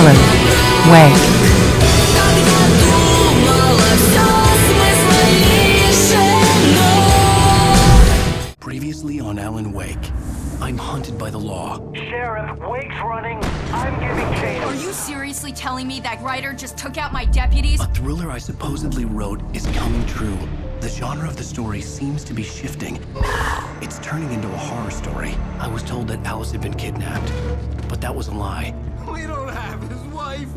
Alan Wake. Previously on Alan Wake, I'm hunted by the law. Sheriff, Wake's running. I'm giving chase. Are you seriously telling me that writer just took out my deputies? A thriller I supposedly wrote is coming true. The genre of the story seems to be shifting. It's turning into a horror story. I was told that Alice had been kidnapped, but that was a lie. We don't have his wife.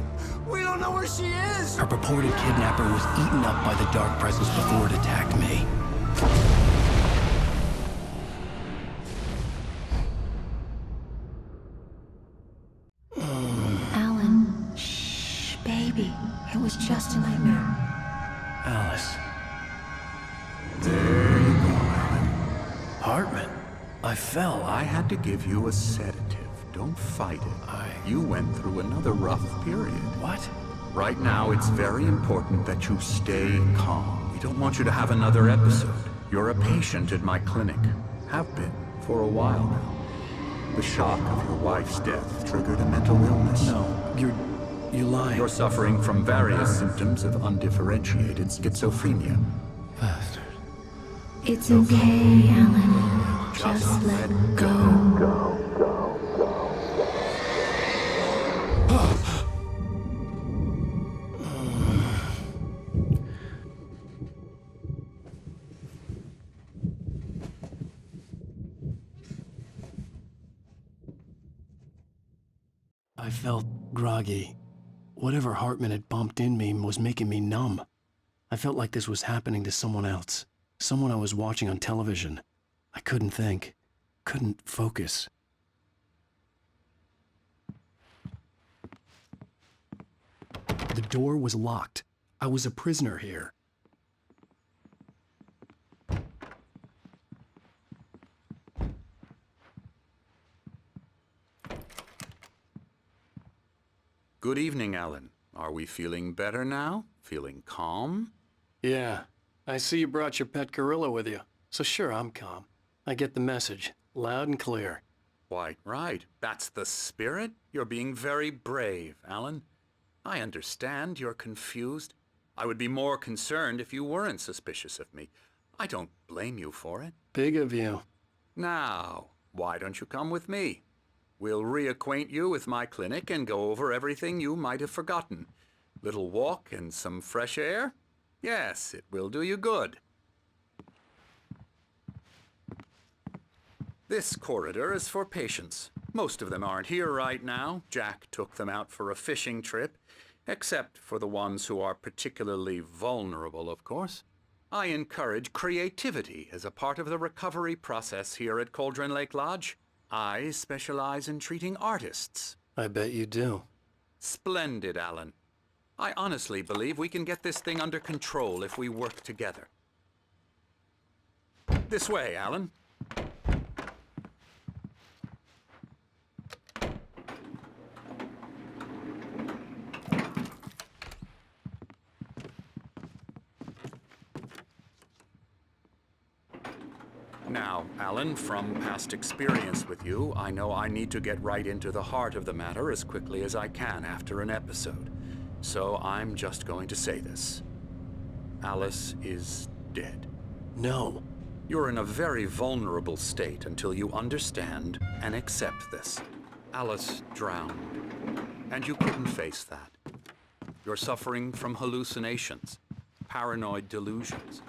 We don't know where she is. Her purported kidnapper was eaten up by the dark presence before it attacked me. Alan, shh, baby. It was just a nightmare. Alice. There you go, Alan. Hartman. I fell. I had to give you a sedative. Don't fight it. You went through another rough period. What? Right now, it's very important that you stay calm. We don't want you to have another episode. You're a patient at my clinic. Have been for a while now. The shock of your wife's death triggered a mental illness. No, you're lying. You're suffering from various symptoms of undifferentiated schizophrenia. Bastard. It's okay, Alan. Just let go. I felt groggy. Whatever Hartman had bumped in me was making me numb. I felt like this was happening to someone else. Someone I was watching on television. I couldn't think. Couldn't focus. The door was locked. I was a prisoner here. Good evening, Alan. Are we feeling better now? Feeling calm? Yeah. I see you brought your pet gorilla with you. So sure, I'm calm. I get the message. Loud and clear. Quite right. That's the spirit. You're being very brave, Alan. I understand you're confused. I would be more concerned if you weren't suspicious of me. I don't blame you for it. Big of you. Now, why don't you come with me? We'll reacquaint you with my clinic and go over everything you might have forgotten. Little walk and some fresh air? Yes, it will do you good. This corridor is for patients. Most of them aren't here right now. Jack took them out for a fishing trip, except for the ones who are particularly vulnerable, of course. I encourage creativity as a part of the recovery process here at Cauldron Lake Lodge. I specialize in treating artists. I bet you do. Splendid, Alan. I honestly believe we can get this thing under control if we work together. This way, Alan. Now, Alan, from past experience with you, I know I need to get right into the heart of the matter as quickly as I can after an episode. So I'm just going to say this. Alice is dead. No. You're in a very vulnerable state until you understand and accept this. Alice drowned, and you couldn't face that. You're suffering from hallucinations, paranoid delusions,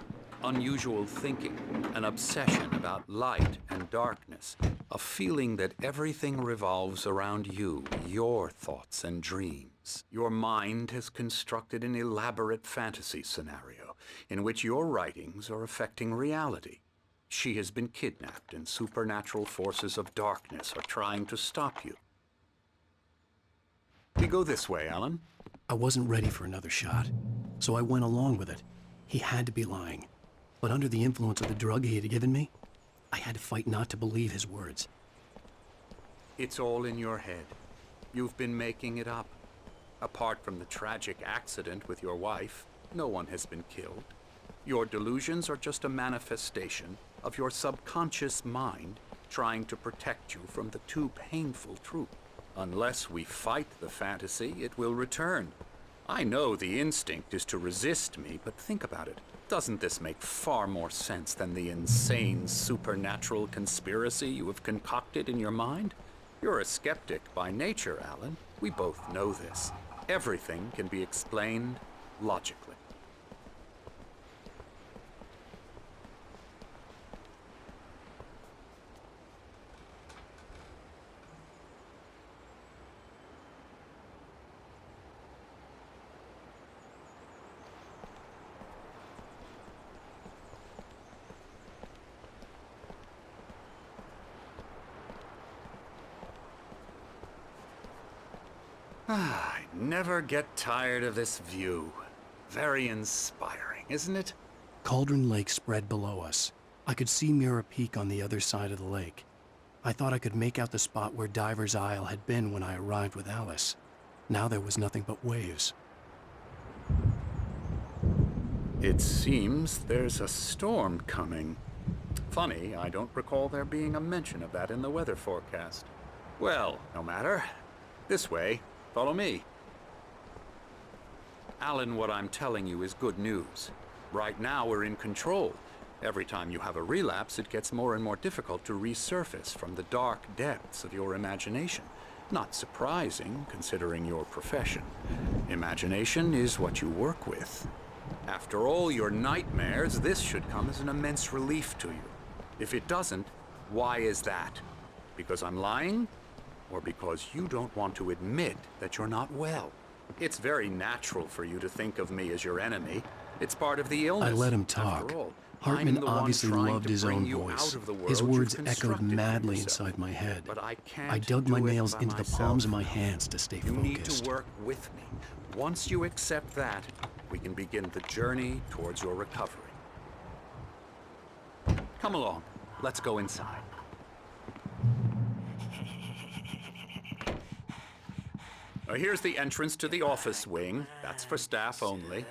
unusual thinking, an obsession about light and darkness, a feeling that everything revolves around you, your thoughts and dreams. Your mind has constructed an elaborate fantasy scenario in which your writings are affecting reality. She has been kidnapped and supernatural forces of darkness are trying to stop you. We go this way, Alan. I wasn't ready for another shot, so I went along with it. He had to be lying. But under the influence of the drug he had given me, I had to fight not to believe his words. It's all in your head. You've been making it up. Apart from the tragic accident with your wife, no one has been killed. Your delusions are just a manifestation of your subconscious mind trying to protect you from the too painful truth. Unless we fight the fantasy, it will return. I know the instinct is to resist me, but think about it. Doesn't this make far more sense than the insane supernatural conspiracy you have concocted in your mind? You're a skeptic by nature, Alan. We both know this. Everything can be explained logically. I never get tired of this view. Very inspiring, isn't it? Cauldron Lake spread below us. I could see Mirror Peak on the other side of the lake. I thought I could make out the spot where Diver's Isle had been when I arrived with Alice. Now there was nothing but waves. It seems there's a storm coming. Funny, I don't recall there being a mention of that in the weather forecast. Well, no matter. This way. Follow me. Alan, what I'm telling you is good news. Right now we're in control. Every time you have a relapse, it gets more and more difficult to resurface from the dark depths of your imagination. Not surprising, considering your profession. Imagination is what you work with. After all your nightmares, this should come as an immense relief to you. If it doesn't, why is that? Because I'm lying? Or because you don't want to admit that you're not well? It's very natural for you to think of me as your enemy. It's part of the illness. I let him talk. After all, Hartman I'm the one obviously trying loved to his bring own you voice. out of the world His you've words echoed constructed for madly yourself. inside my head. But I can't I dug do my it nails by into the myself. palms of my hands to stay You focused. need to work with me. Once you accept that, we can begin the journey towards your recovery. Come along. Let's go inside. Here's the entrance to the office wing. That's for staff only.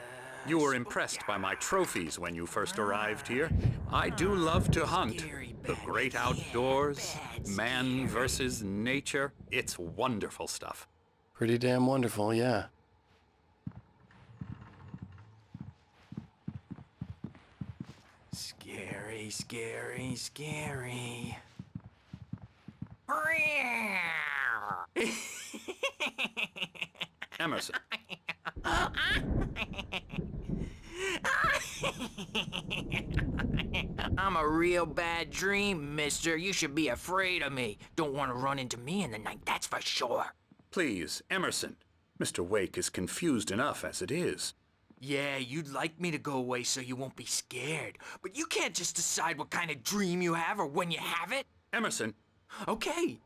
You were impressed by my trophies when you first arrived here. I do love to hunt. The great outdoors, man versus nature. It's wonderful stuff. Pretty damn wonderful, yeah. Scary, scary, scary. Emerson. I'm a real bad dream, mister. You should be afraid of me. Don't want to run into me in the night, that's for sure. Please, Emerson. Mr. Wake is confused enough as it is. Yeah, you'd like me to go away so you won't be scared. But you can't just decide what kind of dream you have or when you have it. Emerson. Okay,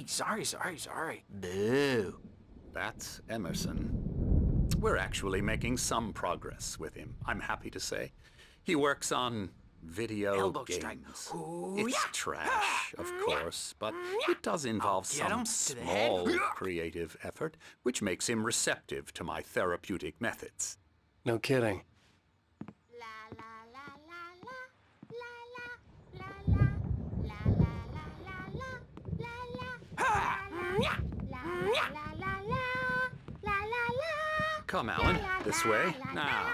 sorry. Boo. That's Emerson. We're actually making some progress with him, I'm happy to say. He works on video Elbow games. strike. Ooh, It's yeah. trash, of course, but it does involve Get some him to the head. small creative effort, which makes him receptive to my therapeutic methods. No kidding. Come, Alan, this way. Now,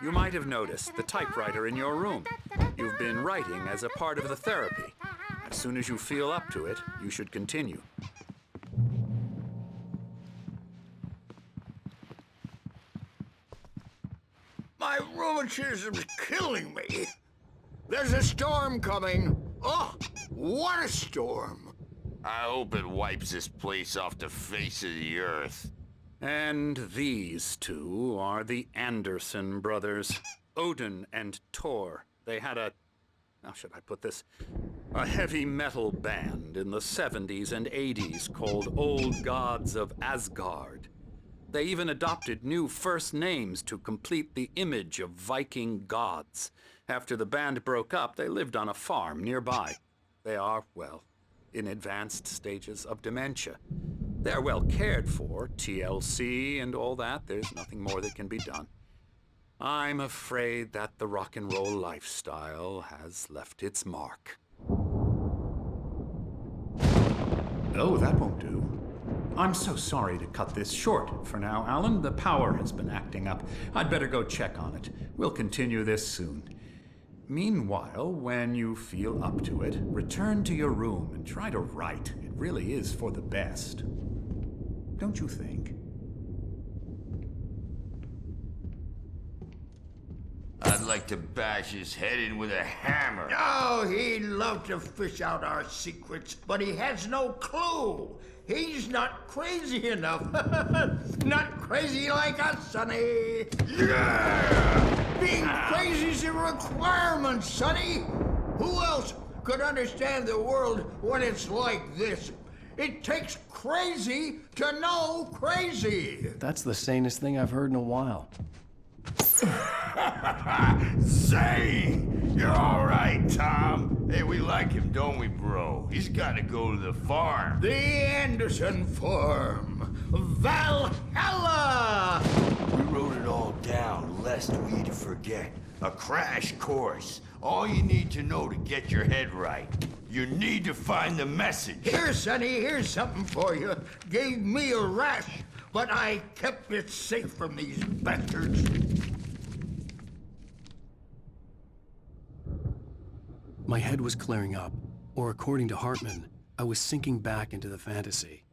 you might have noticed the typewriter in your room. You've been writing as a part of the therapy. As soon as you feel up to it, you should continue. My rheumatism's killing me. There's a storm coming. Oh, what a storm. I hope it wipes this place off the face of the earth. And these two are the Anderson brothers, Odin and Tor. They had how should I put this? A heavy metal band in the 70s and 80s called Old Gods of Asgard. They even adopted new first names to complete the image of Viking gods. After the band broke up, they lived on a farm nearby. They are, well, in advanced stages of dementia. They're well cared for, TLC and all that. There's nothing more that can be done. I'm afraid that the rock and roll lifestyle has left its mark. Oh, that won't do. I'm so sorry to cut this short for now, Alan. The power has been acting up. I'd better go check on it. We'll continue this soon. Meanwhile, when you feel up to it, return to your room and try to write. It really is for the best. Don't you think? I'd like to bash his head in with a hammer. Oh, he'd love to fish out our secrets, but he has no clue. He's not crazy enough. Not crazy like us, Sonny. Yeah! Being crazy's a requirement, Sonny. Who else could understand the world when it's like this? It takes crazy to know crazy. That's the sanest thing I've heard in a while. Zane! You're all right, Tom. Hey, we like him, don't we, bro? He's got to go to the farm. The Anderson Farm. Valhalla! We wrote it all down, lest we forget. A crash course. All you need to know to get your head right. You need to find the message. Here, Sonny, here's something for you. Gave me a rash, but I kept it safe from these bastards. My head was clearing up, or according to Hartman, I was sinking back into the fantasy.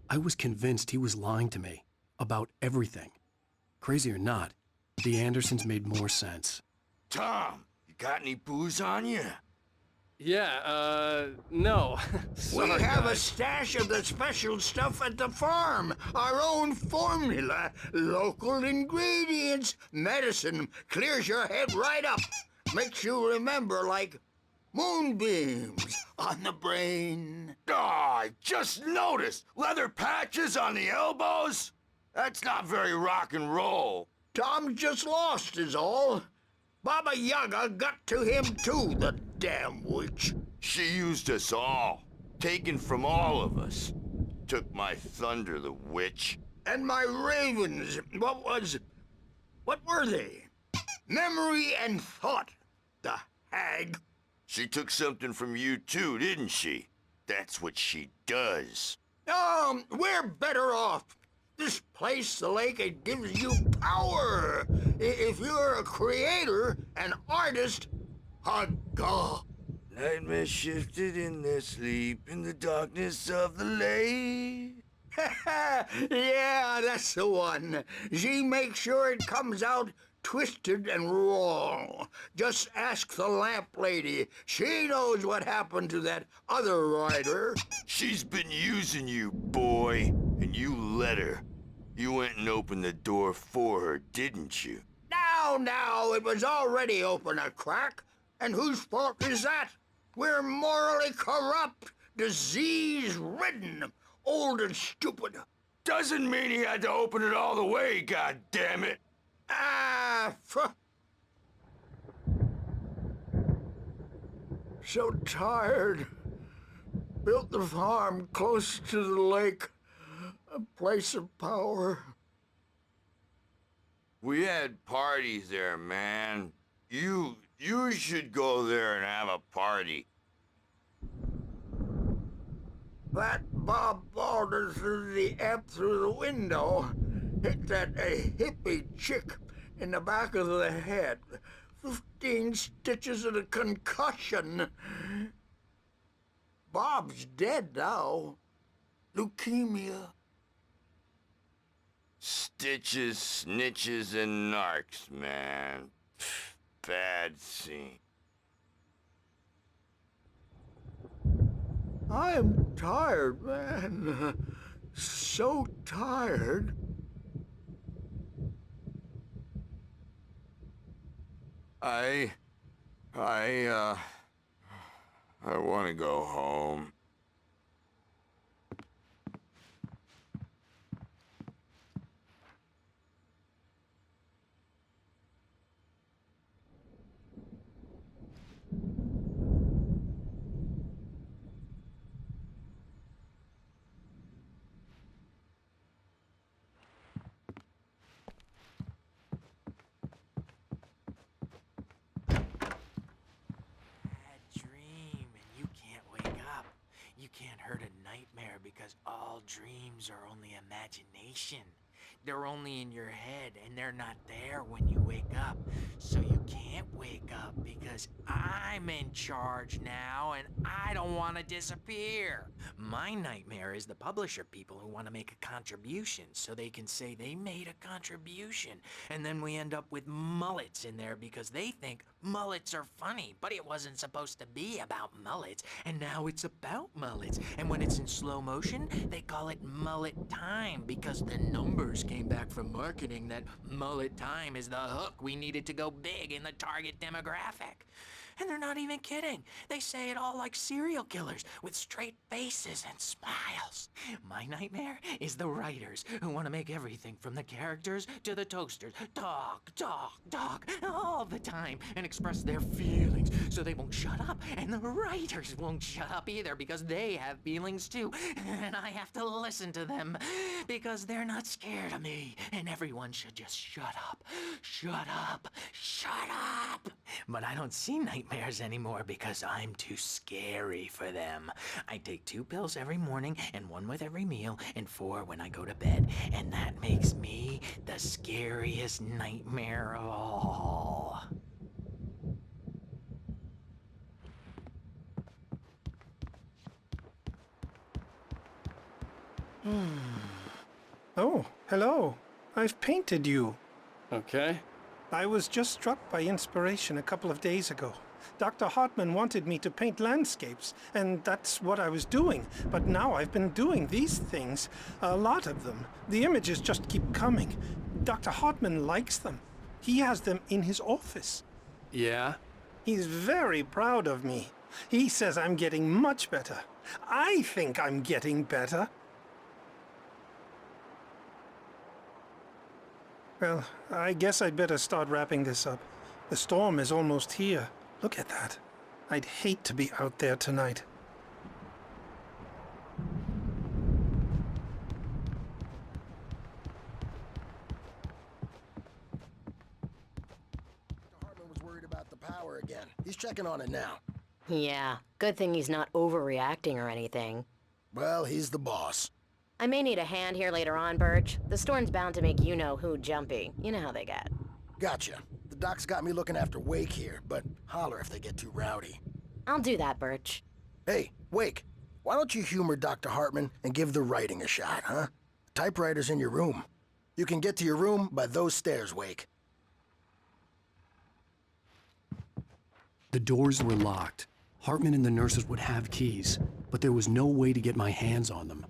I was convinced he was lying to me about everything. Crazy or not, the Andersons made more sense. Tom, you got any booze on you? Yeah, no. We have a stash of the special stuff at the farm. Our own formula. Local ingredients. Medicine. Clears your head right up. Makes you remember like moonbeams on the brain. Oh, I just noticed. Leather patches on the elbows? That's not very rock and roll. Tom just lost is all. Baba Yaga got to him too, the damn witch. She used us all. Taken from all of us. Took my thunder, the witch. And my ravens, what were they? Memory and thought, the hag. She took something from you too, didn't she? That's what she does. We're better off. This place, the lake, it gives you power. If you're a creator, an artist, a god. Nightmare shifted in their sleep in the darkness of the lake. Yeah, that's the one. She makes sure it comes out twisted and wrong. Just ask the lamp lady. She knows what happened to that other writer. She's been using you, boy, and you let her. You went and opened the door for her, didn't you? Now, it was already open a crack. And whose fault is that? We're morally corrupt, disease-ridden, old and stupid. Doesn't mean he had to open it all the way, goddammit. So tired. Built the farm close to the lake. A place of power. We had parties there, man. You should go there and have a party. That Bob Balder threw the amp through the window. Hit that hippie chick in the back of the head. 15 stitches and a concussion. Bob's dead now. Leukemia. Stitches, snitches, and narcs, man. Bad scene. I am tired, man. So tired. I want to go home. all dreams are only imagination. They're only in your head, and they're not there when you wake up. So you can't wake up because I'm in charge now, and I don't want to disappear. My nightmare is the publisher people who want to make a contribution so they can say they made a contribution. And then we end up with mullets in there because they think mullets are funny, but it wasn't supposed to be about mullets, and now it's about mullets. And when it's in slow motion, they call it mullet time because the numbers came back from marketing that mullet time is the hook we needed to go big in the target demographic. And they're not even kidding. They say it all like serial killers with straight faces and smiles. My nightmare is the writers who want to make everything from the characters to the toasters talk all the time and express their feelings so they won't shut up. And the writers won't shut up either because they have feelings too. And I have to listen to them because they're not scared of me. And everyone should just shut up. Shut up. Shut up. But I don't see nightmares anymore because I'm too scary for them. I take 2 pills every morning and 1 with every meal and 4 when I go to bed. And that makes me the scariest nightmare of all. Oh, hello. I've painted you. Okay. I was just struck by inspiration a couple of days ago. Dr. Hartman wanted me to paint landscapes, and that's what I was doing. But now I've been doing these things, a lot of them. The images just keep coming. Dr. Hartman likes them. He has them in his office. Yeah? He's very proud of me. He says I'm getting much better. I think I'm getting better. Well, I guess I'd better start wrapping this up. The storm is almost here. Look at that. I'd hate to be out there tonight. Hartman was worried about the power again. He's checking on it now. Yeah, good thing he's not overreacting or anything. Well, he's the boss. I may need a hand here later on, Birch. The storm's bound to make you-know-who jumpy. You know how they get. Gotcha. The doc's got me looking after Uэйk here, but holler if they get too rowdy. I'll do that, Birch. Hey, Uэйk, why don't you humor Dr. Hartman and give the writing a shot, huh? The typewriter's in your room. You can get to your room by those stairs, Uэйk. The doors were locked. Hartman and the nurses would have keys, but there was no way to get my hands on them.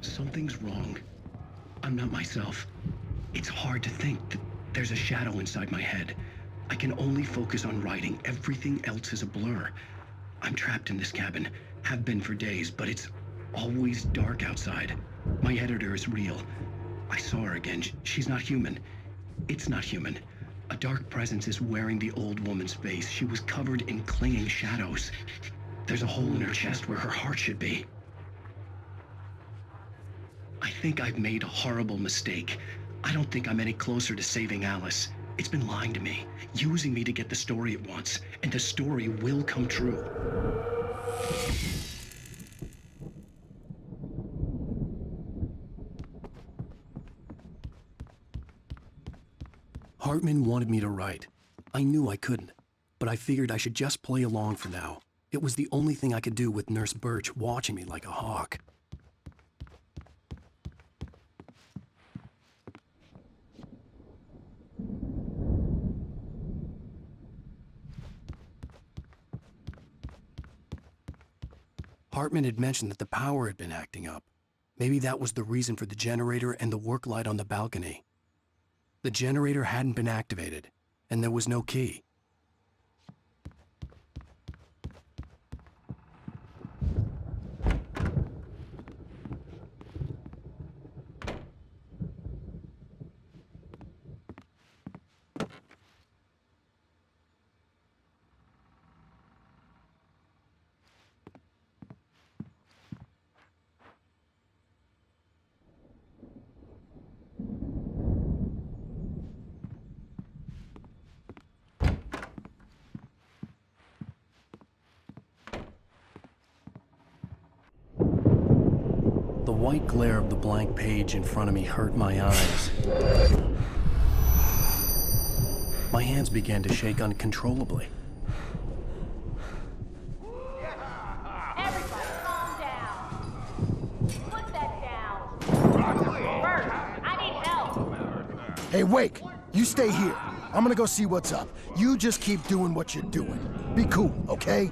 Something's wrong. I'm not myself. It's hard to think that there's a shadow inside my head. I can only focus on writing. Everything else is a blur. I'm trapped in this cabin. Have been for days, but it's always dark outside. My editor is real. I saw her again. She's not human. It's not human. A dark presence is wearing the old woman's face. She was covered in clinging shadows. There's a hole in her chest where her heart should be. I think I've made a horrible mistake. I don't think I'm any closer to saving Alice. It's been lying to me, using me to get the story it wants, and the story will come true. Hartman wanted me to write. I knew I couldn't, but I figured I should just play along for now. It was the only thing I could do with Nurse Birch watching me like a hawk. Hartman had mentioned that the power had been acting up. Maybe that was the reason for the generator and the work light on the balcony. The generator hadn't been activated, and there was no key. The white glare of the blank page in front of me hurt my eyes. My hands began to shake uncontrollably. Everybody, calm down. Put that down. Bert, I need help. Hey, Wake, you stay here. I'm gonna go see what's up. You just keep doing what you're doing. Be cool, okay?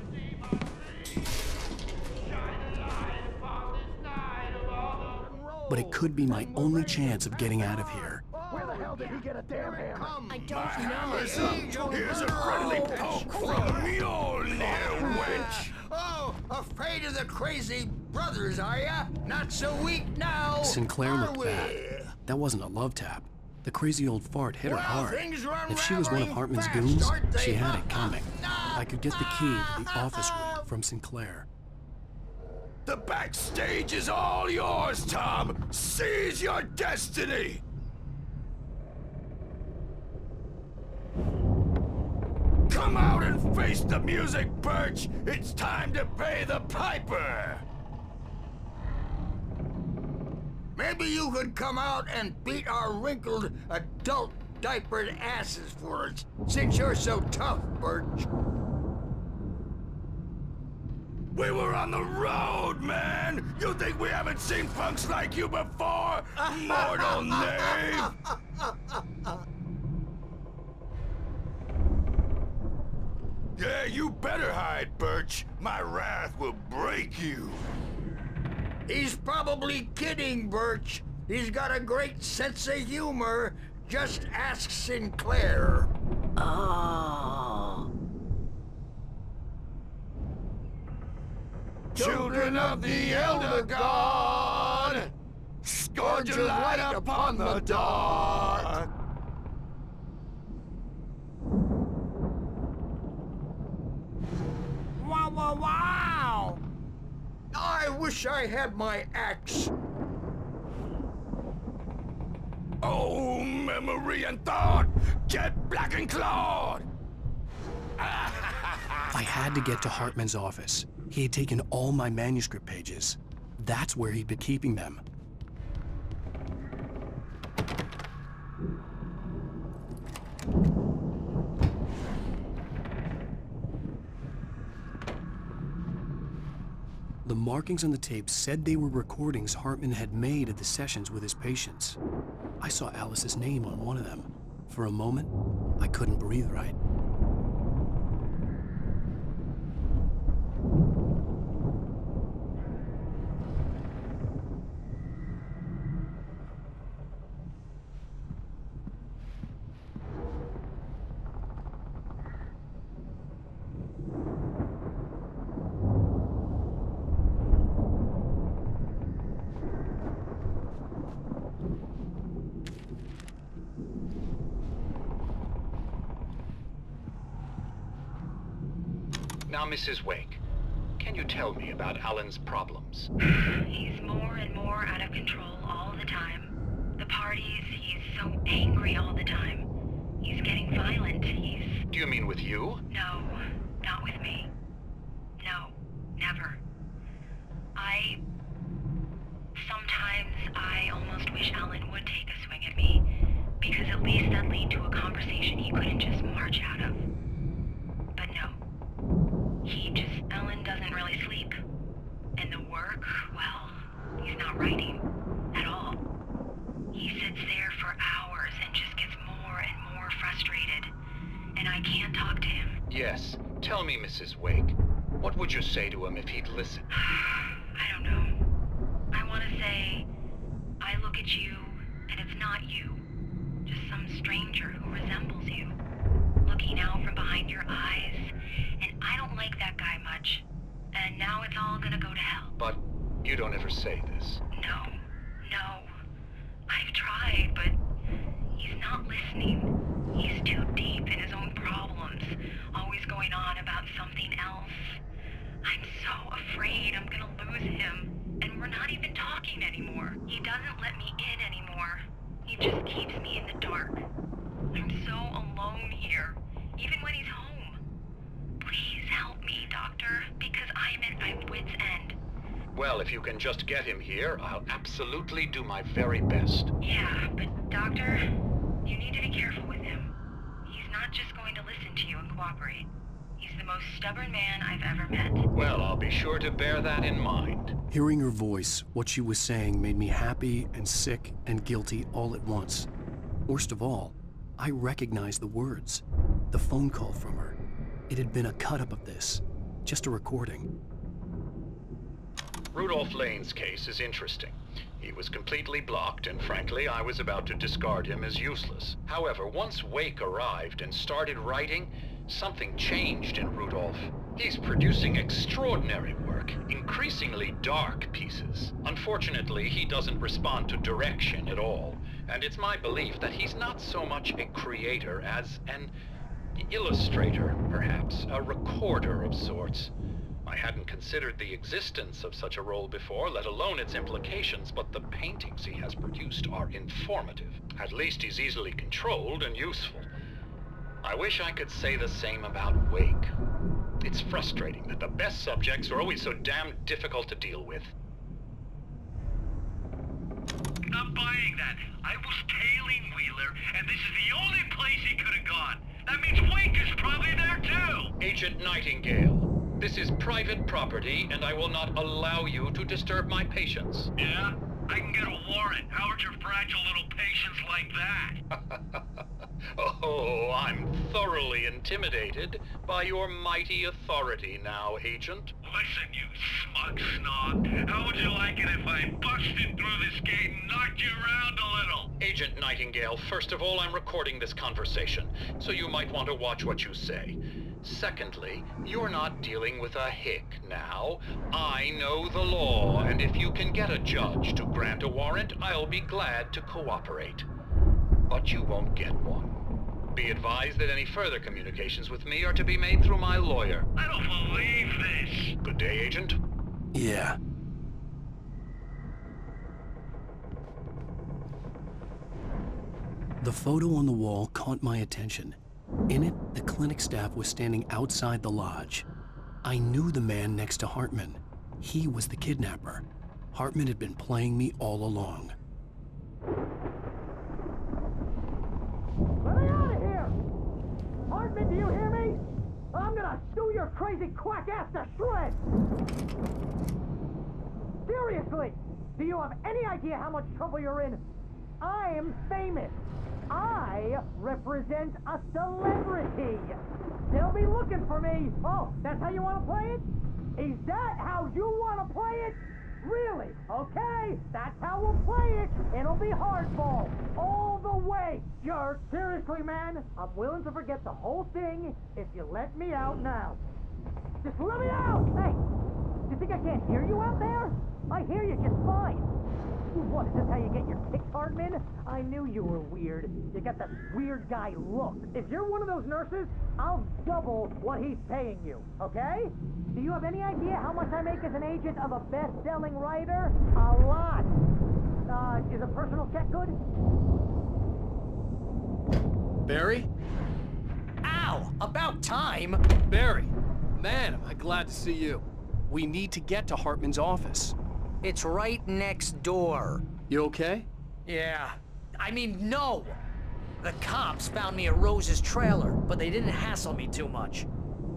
But it could be my only chance of getting out of here. Where the hell did he get a damn hammer? I don't know. Here's a friendly poke from Mjolnir, wench. Oh, afraid of the crazy brothers, are ya? Not so weak now, Sinclair are looked we? bad. That wasn't a love tap. The crazy old fart hit her Well, hard. things are If she was one of unraveling Hartman's fast, goons, aren't they, she had huh? it coming. I could get the key to the office room from Sinclair. The backstage is all yours, Tom. Seize your destiny. Come out and face the music, Birch. It's time to pay the piper. Maybe you could come out and beat our wrinkled, adult diapered asses for us, since you're so tough, Birch. We were on the road, man! You think we haven't seen punks like you before? Mortal knave! Yeah, you better hide, Birch. My wrath will break you. He's probably kidding, Birch. He's got a great sense of humor. Just ask Sinclair. Oh. Children of the Elder God, scourge your light upon the dark. Wow, wow, wow! I wish I had my axe. Oh, memory and thought, get black and clawed. I had to get to Hartman's office. He had taken all my manuscript pages. That's where he'd been keeping them. The markings on the tape said they were recordings Hartman had made at the sessions with his patients. I saw Alice's name on one of them. For a moment, I couldn't breathe right. Now, Mrs. Wake, can you tell me about Alan's problems? He's more and more out of control all the time. The parties, he's so angry all the time. He's getting violent, Do you mean with you? No, not with me. No, never. Sometimes I almost wish Alan would take a swing at me, because at least that'd lead to a conversation he couldn't just march out of. But no. Alan doesn't really sleep. And the work, well, he's not writing at all. He sits there for hours and just gets more and more frustrated. And I can't talk to him. Yes. Tell me, Mrs. Wake, what would you say to him if he'd listen? I don't know. I want to say, I look at you, and it's not you. Just some stranger who resembles you. Looking out from behind your eyes. And I don't like that guy much. And now it's all gonna go to hell. But you don't ever say this. No. I've tried, but he's not listening. He's too deep in his own problems, always going on about something else. I'm so afraid I'm gonna lose him, and we're not even talking anymore. He doesn't let me in anymore. He just keeps me in the dark. I'm so alone here, even when he's home. Please help me, Doctor, because I'm at my wit's end. Well, if you can just get him here, I'll absolutely do my very best. Yeah, but Doctor, you need to be careful with him. He's not just going to listen to you and cooperate. He's the most stubborn man I've ever met. Well, I'll be sure to bear that in mind. Hearing her voice, what she was saying made me happy and sick and guilty all at once. Worst of all, I recognized the words. The phone call from her. It had been a cut-up of this. Just a recording. Rudolph Lane's case is interesting. He was completely blocked, and frankly, I was about to discard him as useless. However, once Uэйк arrived and started writing, something changed in Rudolph. He's producing extraordinary work, increasingly dark pieces. Unfortunately, he doesn't respond to direction at all, and it's my belief that he's not so much a creator as an illustrator, perhaps, a recorder of sorts. I hadn't considered the existence of such a role before, let alone its implications, but the paintings he has produced are informative. At least he's easily controlled and useful. I wish I could say the same about Uэйk. It's frustrating that the best subjects are always so damn difficult to deal with. Not buying that. I was tailing Wheeler, and this is the only place he could have gone. That means Uэйk is probably there too! Agent Nightingale, this is private property, and I will not allow you to disturb my patients. Yeah? I can get a warrant. How would your fragile little patience like that? Oh, I'm thoroughly intimidated by your mighty authority now, Agent. Listen, you smug snob. How would you like it if I busted through this gate and knocked you around a little? Agent Nightingale, first of all, I'm recording this conversation, so you might want to watch what you say. Secondly, you're not dealing with a hick now. I know the law, and if you can get a judge to grant a warrant, I'll be glad to cooperate. But you won't get one. Be advised that any further communications with me are to be made through my lawyer. I don't believe this. Good day, Agent. Yeah. The photo on the wall caught my attention. In it, the clinic staff was standing outside the lodge. I knew the man next to Hartman. He was the kidnapper. Hartman had been playing me all along. Let me out of here! Hartman, do you hear me? I'm gonna sue your crazy quack ass to shreds! Seriously, do you have any idea how much trouble you're in? I'm famous. I represent a celebrity. They'll be looking for me. Oh, that's how you want to play it? Is that how you want to play it? Really? Okay, that's how we'll play it. It'll be hardball all the way. You're seriously, man. I'm willing to forget the whole thing if you let me out now. Just let me out! Hey, you think I can't hear you out there? I hear you just fine. What, is this how you get your kicks, Hartman? I knew you were weird. You got that weird guy look. If you're one of those nurses, I'll double what he's paying you, okay? Do you have any idea how much I make as an agent of a best-selling writer? A lot. Is a personal check good? Barry? Ow! About time! Barry! Man, am I glad to see you. We need to get to Hartman's office. It's right next door. You okay? Yeah. I mean, no! The cops found me at Rose's trailer, but they didn't hassle me too much.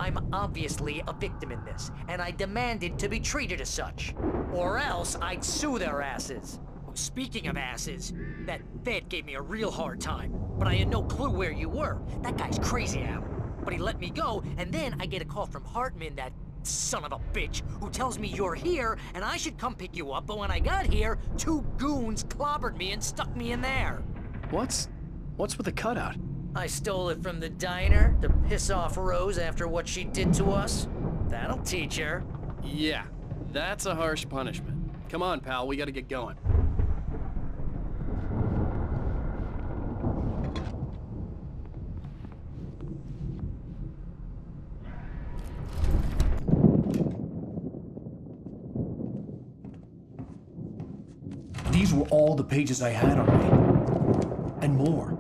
I'm obviously a victim in this, and I demanded to be treated as such. Or else I'd sue their asses. Speaking of asses, that Fed gave me a real hard time, but I had no clue where you were. That guy's crazy, Alan. But he let me go, and then I get a call from Hartman, that son of a bitch, who tells me you're here and I should come pick you up, but when I got here, 2 goons clobbered me and stuck me in there. What's with the cutout? I stole it from the diner to piss off Rose after what she did to us. That'll teach her. Yeah, that's a harsh punishment. Come on, pal, we gotta get going. These were all the pages I had on me. And more.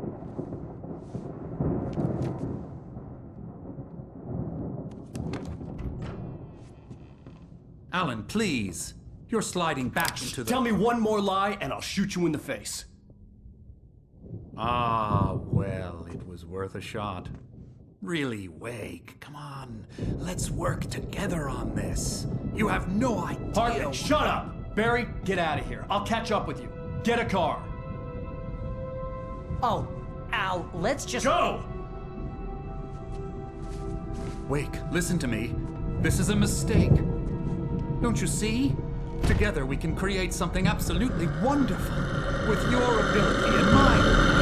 Alan, please. You're sliding back into the... Tell me one more lie and I'll shoot you in the face. Ah, well, it was worth a shot. Really, Uэйk, come on. Let's work together on this. You have no idea... Hartman, shut up! Barry, get out of here. I'll catch up with you. Get a car. Oh, Al, let's just... Go! Uэйk, listen to me. This is a mistake. Don't you see? Together we can create something absolutely wonderful. With your ability and mine.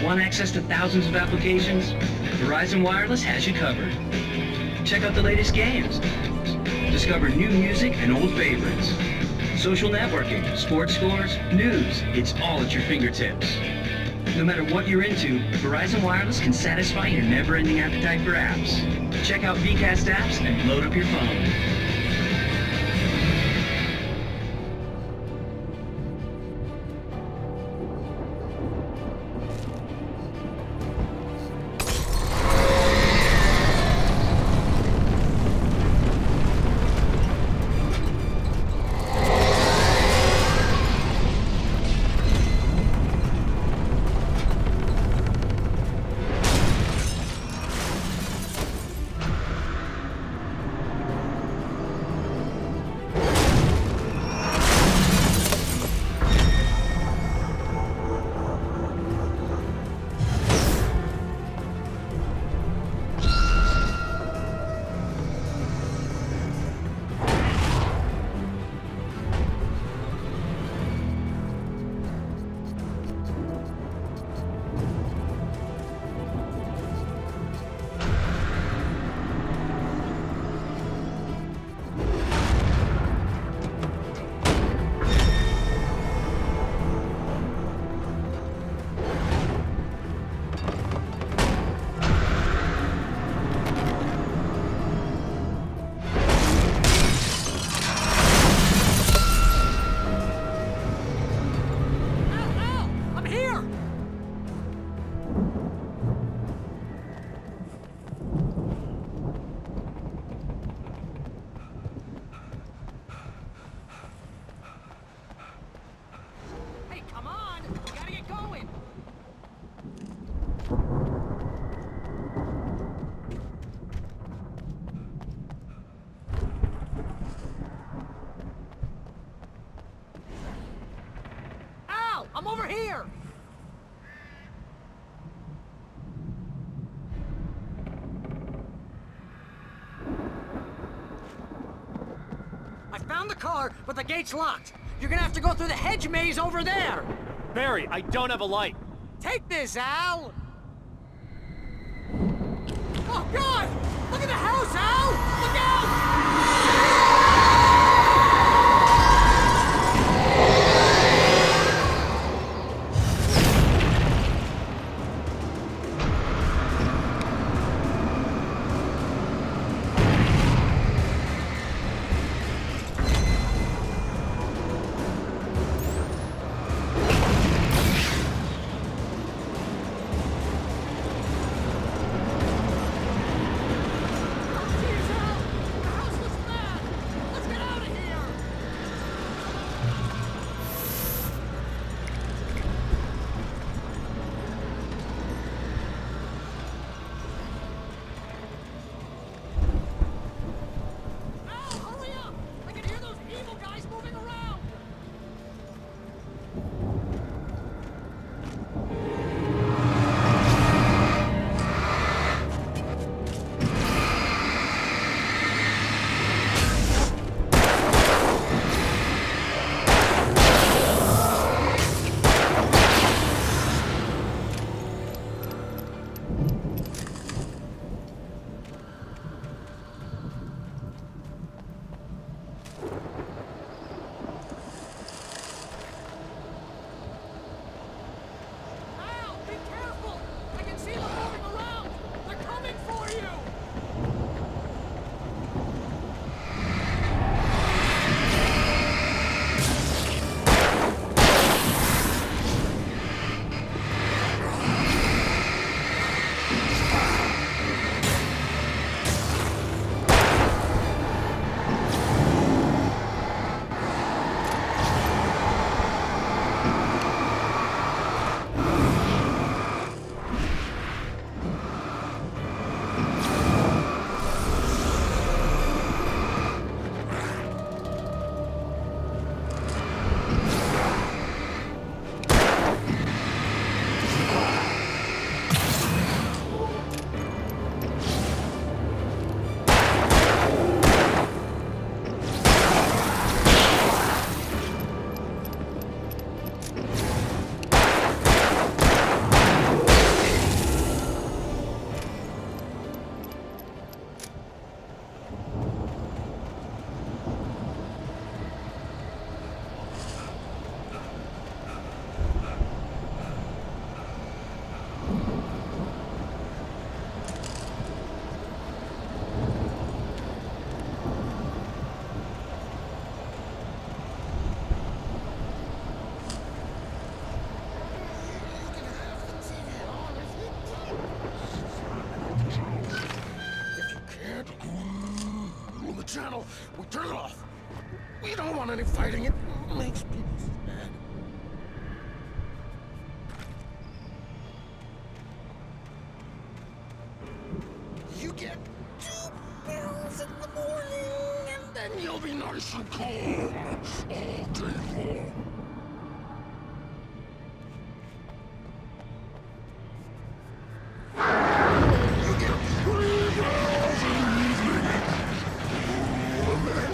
Want access to thousands of applications? Verizon Wireless has you covered. Check out the latest games. Discover new music and old favorites. Social networking, sports scores, news. It's all at your fingertips. No matter what you're into, Verizon Wireless can satisfy your never-ending appetite for apps. Check out VCast apps and load up your phone. the car, but the gate's locked. You're gonna have to go through the hedge maze over there. Barry, I don't have a light. Take this, Al. Oh, God! Look at the house, Al! Look out! channel, we turn it off. We don't want any fighting. It makes people mad. You get 2 pills in the morning, and then you'll be nice and calm all day long. You get 3 pills in the evening. And then...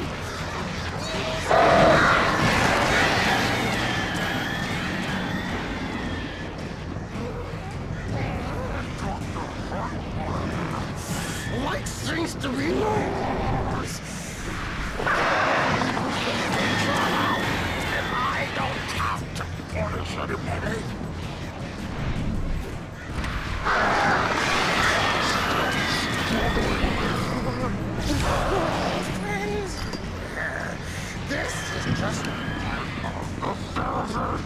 like things to be yours. And I don't have to punish anybody. Friends, this is just a thousand.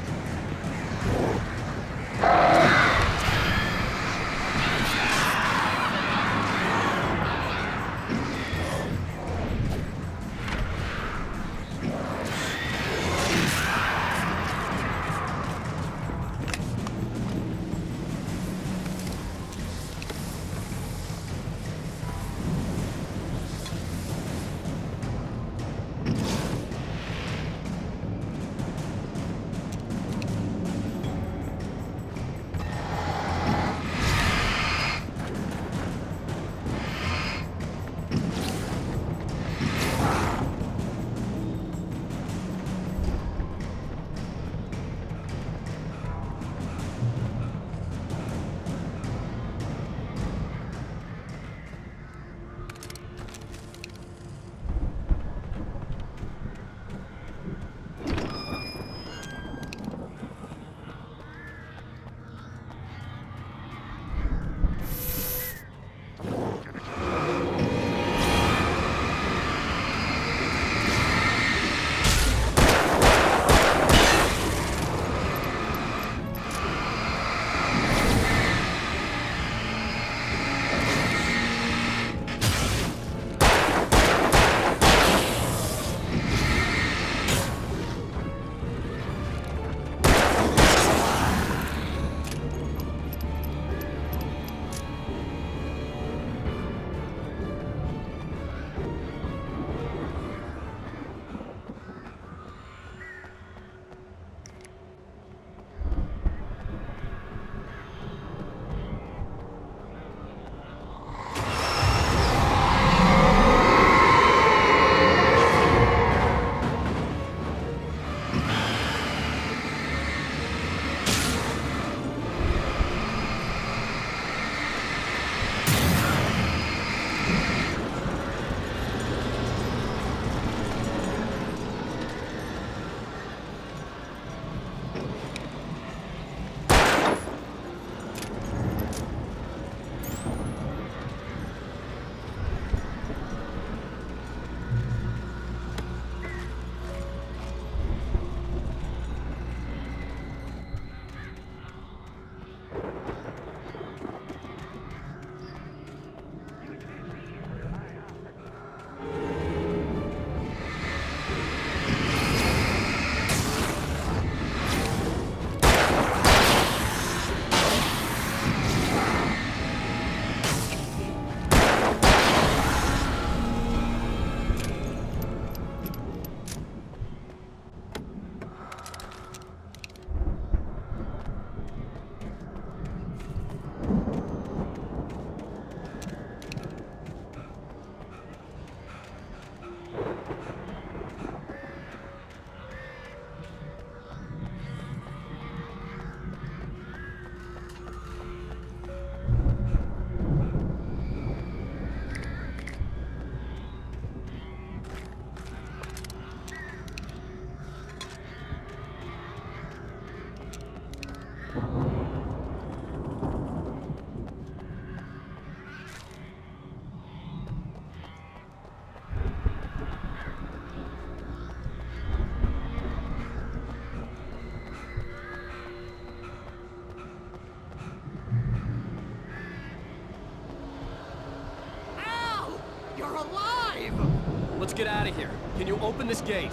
get out of here. Can you open this gate?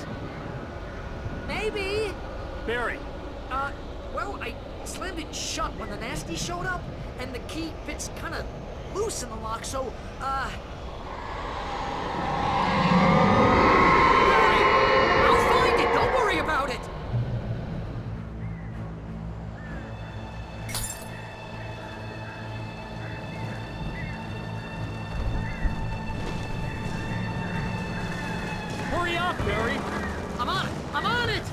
Maybe. Barry. Well, I slammed it shut when the nasty showed up, and the key fits kind of loose in the lock, so, Barry, I'll find it. Don't worry about it. Hurry up, Barry. I'm on it. I'm on it.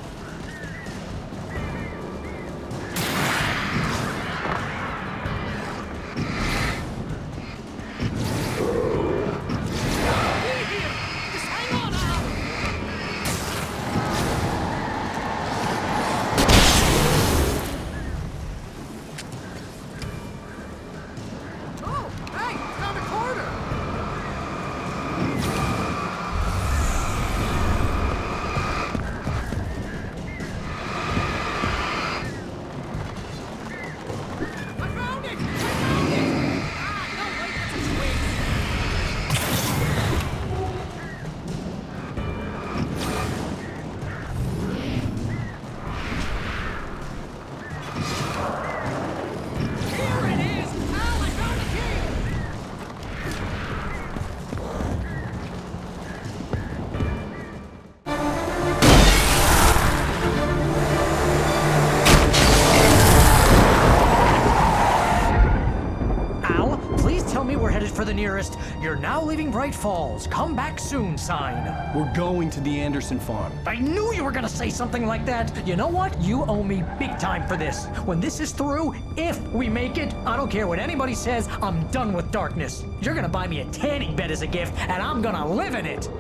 For the nearest, "You're now leaving Bright Falls. Come back soon" sign. We're going to the Anderson farm. I knew you were gonna say something like that. You know what? You owe me big time for this. When this is through, if we make it, I don't care what anybody says, I'm done with darkness. You're gonna buy me a tanning bed as a gift, and I'm gonna live in it.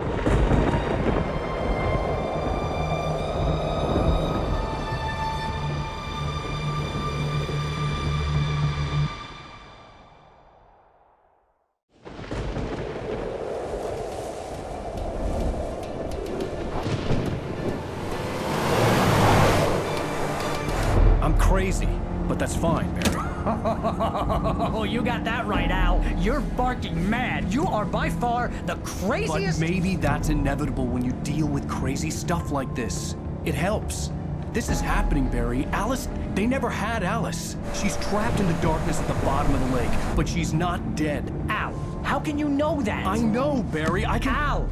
Crazy, but that's fine, Barry. Oh, you got that right, Al. You're barking mad. You are by far the craziest... But maybe that's inevitable when you deal with crazy stuff like this. It helps. This is happening, Barry. Alice, they never had Alice. She's trapped in the darkness at the bottom of the lake, but she's not dead. Al, how can you know that? I know, Barry. I can... Al,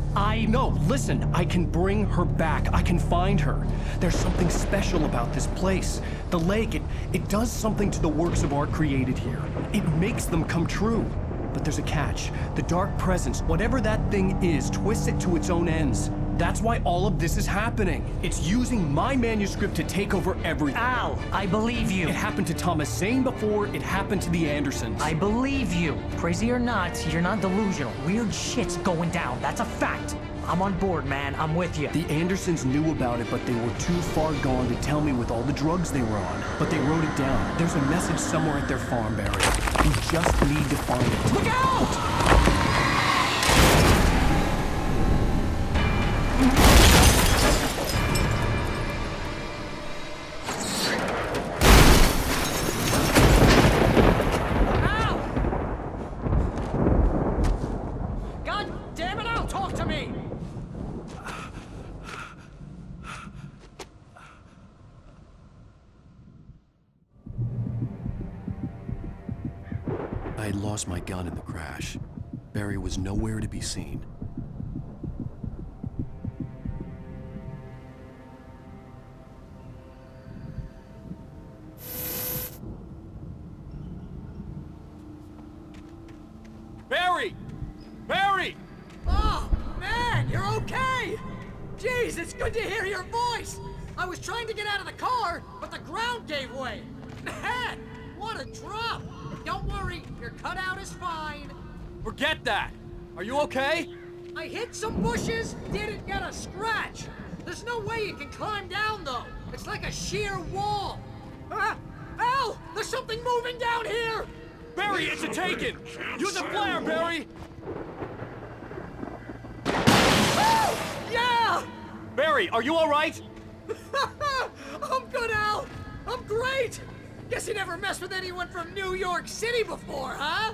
No, listen. I can bring her back. I can find her. There's something special about this place. The lake, it does something to the works of art created here. It makes them come true. But there's a catch. The dark presence, whatever that thing is, twists it to its own ends. That's why all of this is happening. It's using my manuscript to take over everything. Al, I believe you. It happened to Thomas Zane before, it happened to the Andersons. I believe you. Crazy or not, you're not delusional. Weird shit's going down. That's a fact. I'm on board, man. I'm with you. The Andersons knew about it, but they were too far gone to tell me with all the drugs they were on. But they wrote it down. There's a message somewhere at their farm, Barry. We just need to find it. Look out! I had lost my gun in the crash. Barry was nowhere to be seen. Barry! Barry! Oh, man, you're okay! Jeez, it's good to hear your voice! I was trying to get out of the car, but the ground gave way. Man, what a drop! Don't worry, your cutout is fine. Forget that! Are you okay? I hit some bushes, didn't get a scratch. There's no way you can climb down, though. It's like a sheer wall. Al, there's something moving down here! Barry, it's a taken! Use a flare, Barry! Oh, yeah! Barry, are you all right? I'm good, Al. I'm great. Guess you never messed with anyone from New York City before, huh?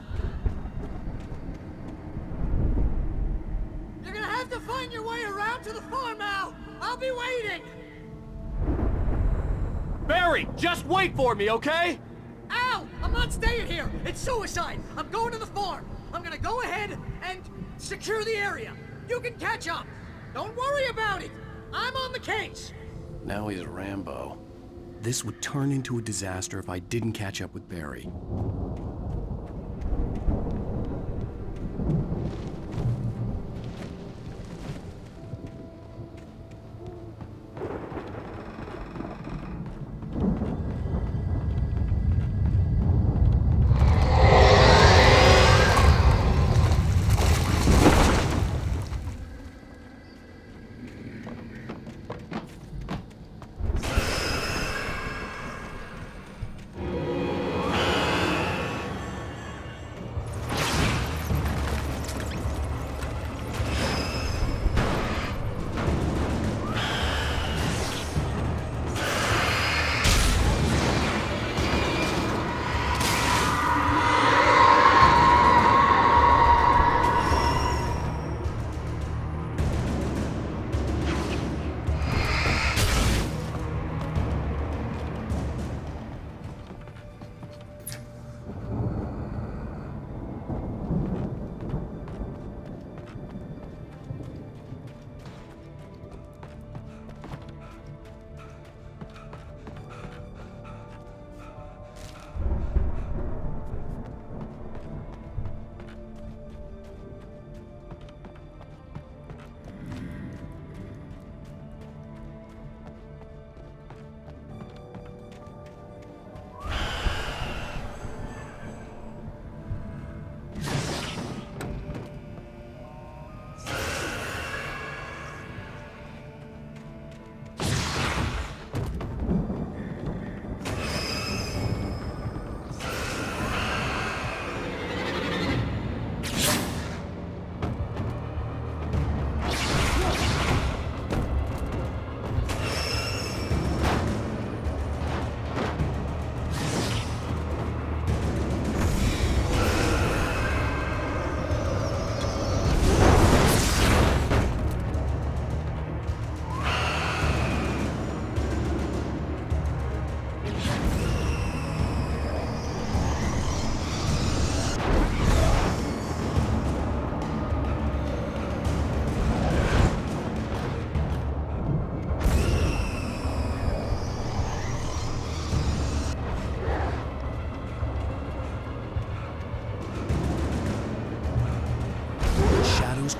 You're gonna have to find your way around to the farm, Al. I'll be waiting. Barry, just wait for me, okay? Al, I'm not staying here. It's suicide. I'm going to the farm. I'm gonna go ahead and secure the area. You can catch up. Don't worry about it. I'm on the case. Now he's Rambo. This would turn into a disaster if I didn't catch up with Barry.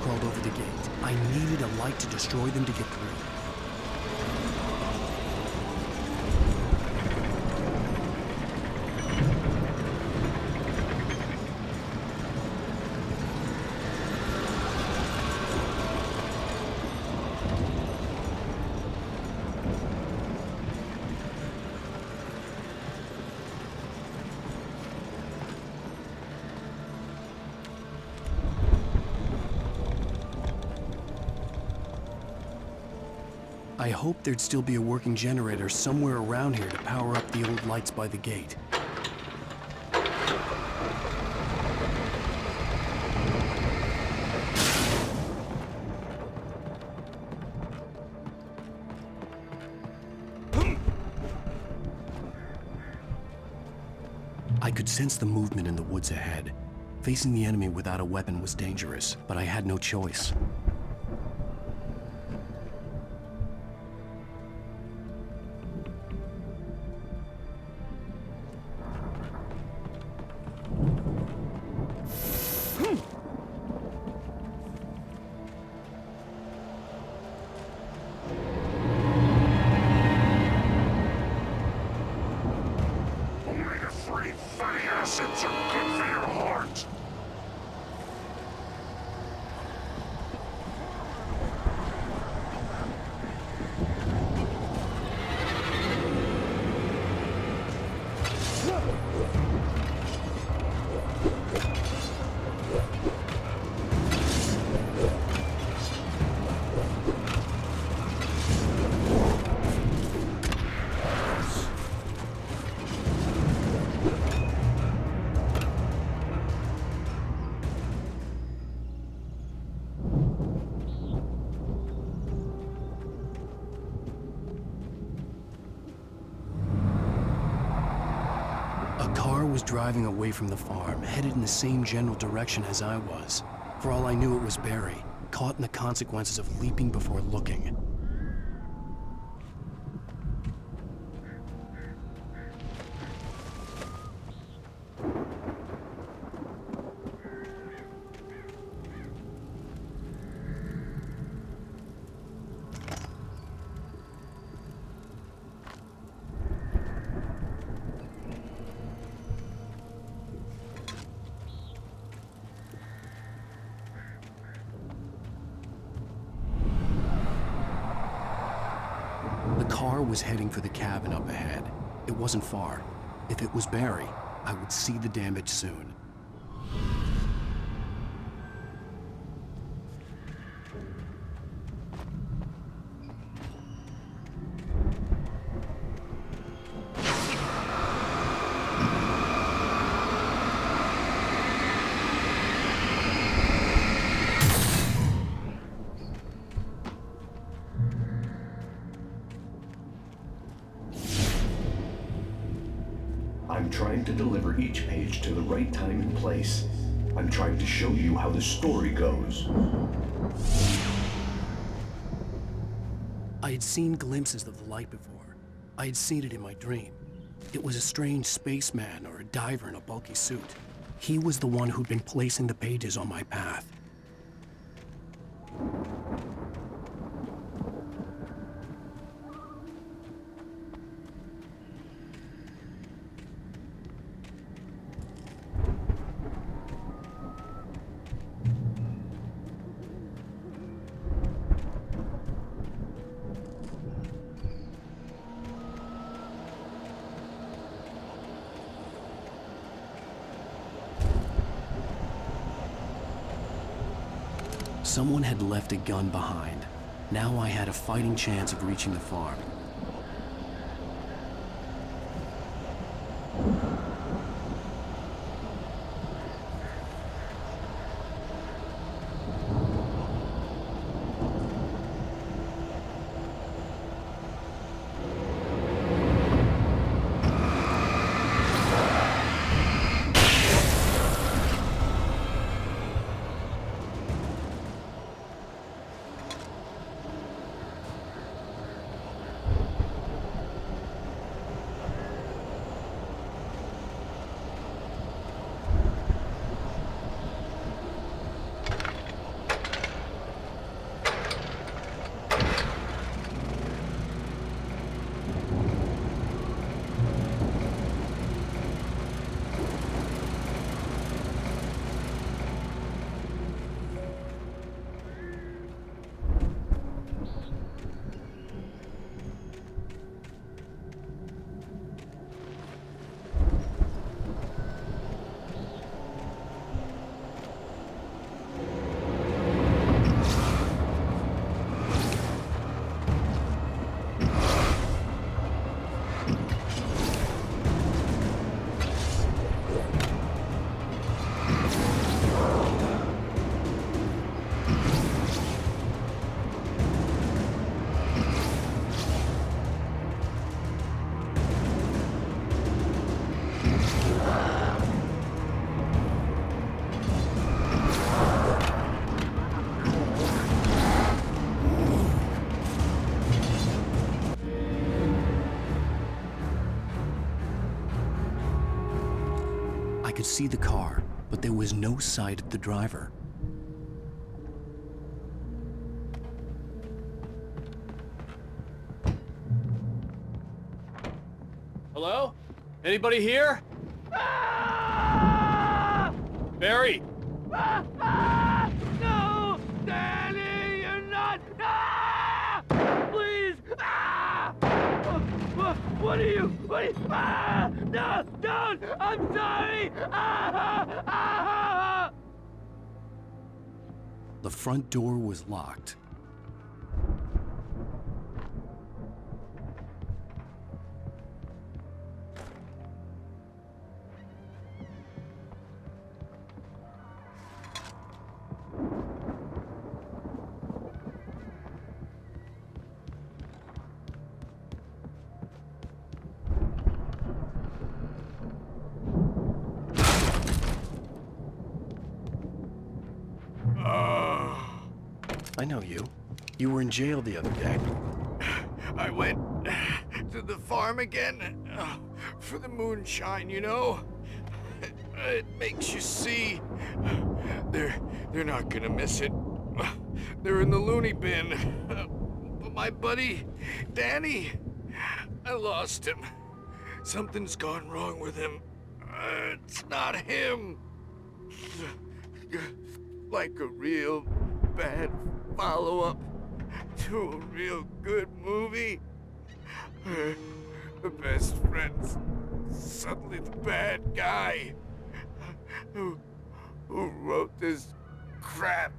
Crawled over the gate. I needed a light to destroy them to get through. I hoped there'd still be a working generator somewhere around here to power up the old lights by the gate. I could sense the movement in the woods ahead. Facing the enemy without a weapon was dangerous, but I had no choice. A car was driving away from the farm, headed in the same general direction as I was. For all I knew, it was Barry, caught in the consequences of leaping before looking. The car was heading for the cabin up ahead. It wasn't far. If it was Barry, I would see the damage soon. I'm trying to deliver each page to the right time and place. I'm trying to show you how the story goes. I had seen glimpses of the light before. I had seen it in my dream. It was a strange spaceman or a diver in a bulky suit. He was the one who'd been placing the pages on my path. Someone had left a gun behind. Now I had a fighting chance of reaching the farm. I could see the car, but there was no sight of the driver. Hello? Anybody here? Barry! No! Danny, you're not! Please! What are you? No! Don't! I'm sorry! The front door was locked. I know you. You were in jail the other day. I went to the farm again for the moonshine, you know? It makes you see. They're not gonna miss it. They're in the loony bin. But my buddy, Danny, I lost him. Something's gone wrong with him. It's not him. Like a real bad follow-up to a real good movie. The best friend's suddenly the bad guy. Who wrote this crap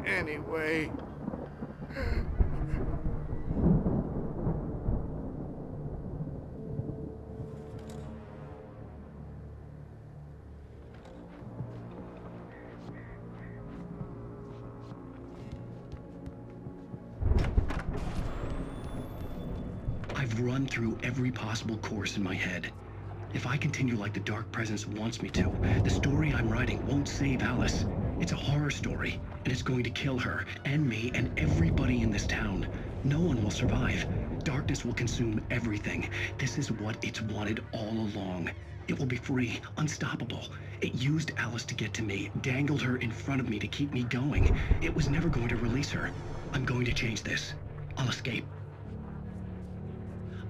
anyway? I've run through every possible course in my head. If I continue like the Dark Presence wants me to, the story I'm writing won't save Alice. It's a horror story, and it's going to kill her, and me, and everybody in this town. No one will survive. Darkness will consume everything. This is what it's wanted all along. It will be free, unstoppable. It used Alice to get to me, dangled her in front of me to keep me going. It was never going to release her. I'm going to change this. I'll escape.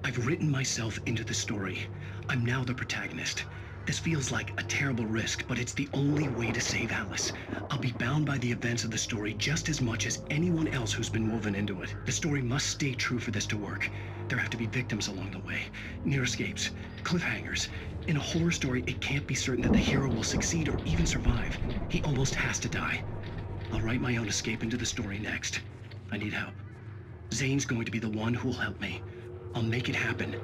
I've written myself into the story. I'm now the protagonist. This feels like a terrible risk, but it's the only way to save Alice. I'll be bound by the events of the story just as much as anyone else who's been woven into it. The story must stay true for this to work. There have to be victims along the way, near escapes, cliffhangers. In a horror story, it can't be certain that the hero will succeed or even survive. He almost has to die. I'll write my own escape into the story next. I need help. Zane's going to be the one who'll help me. I'll make it happen.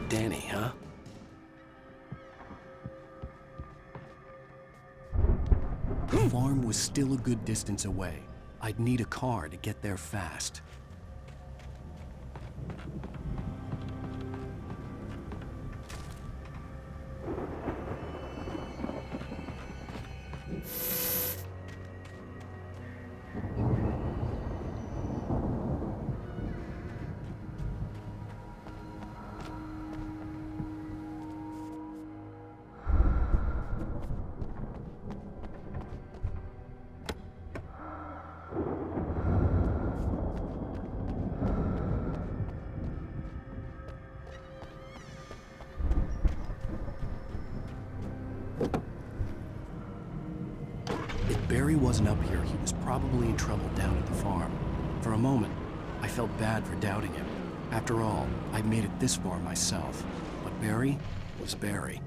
Danny, huh? The farm was still a good distance away. I'd need a car to get there fast. Barry wasn't up here, he was probably in trouble down at the farm. For a moment, I felt bad for doubting him. After all, I'd made it this far myself. But Barry was Barry.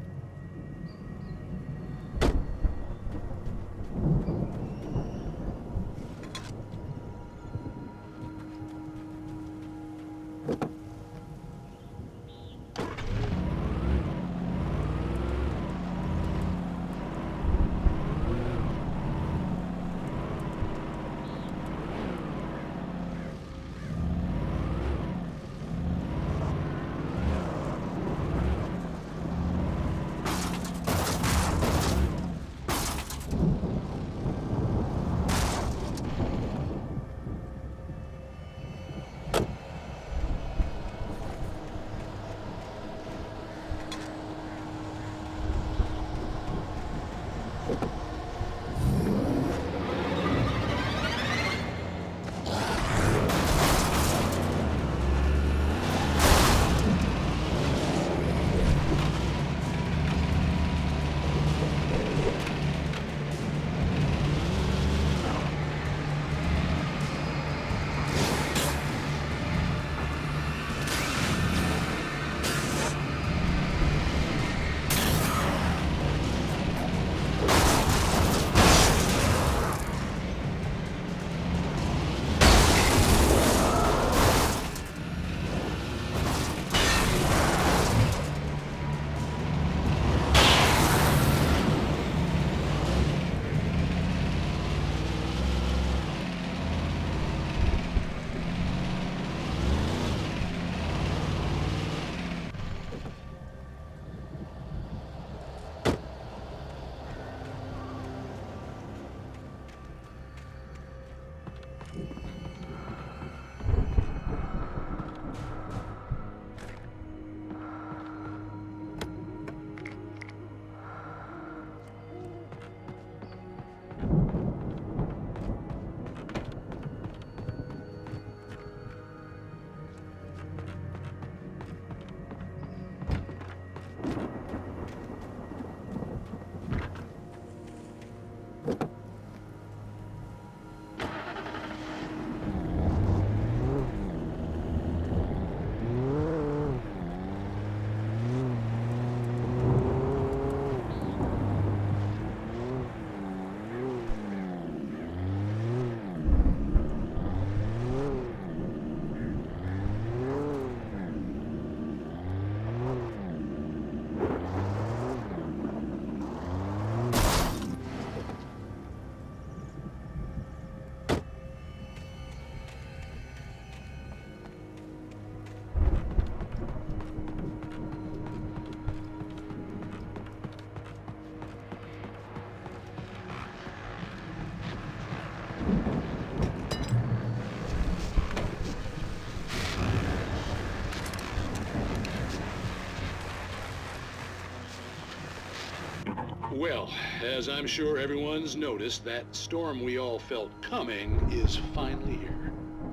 Well, as I'm sure everyone's noticed, that storm we all felt coming is finally here.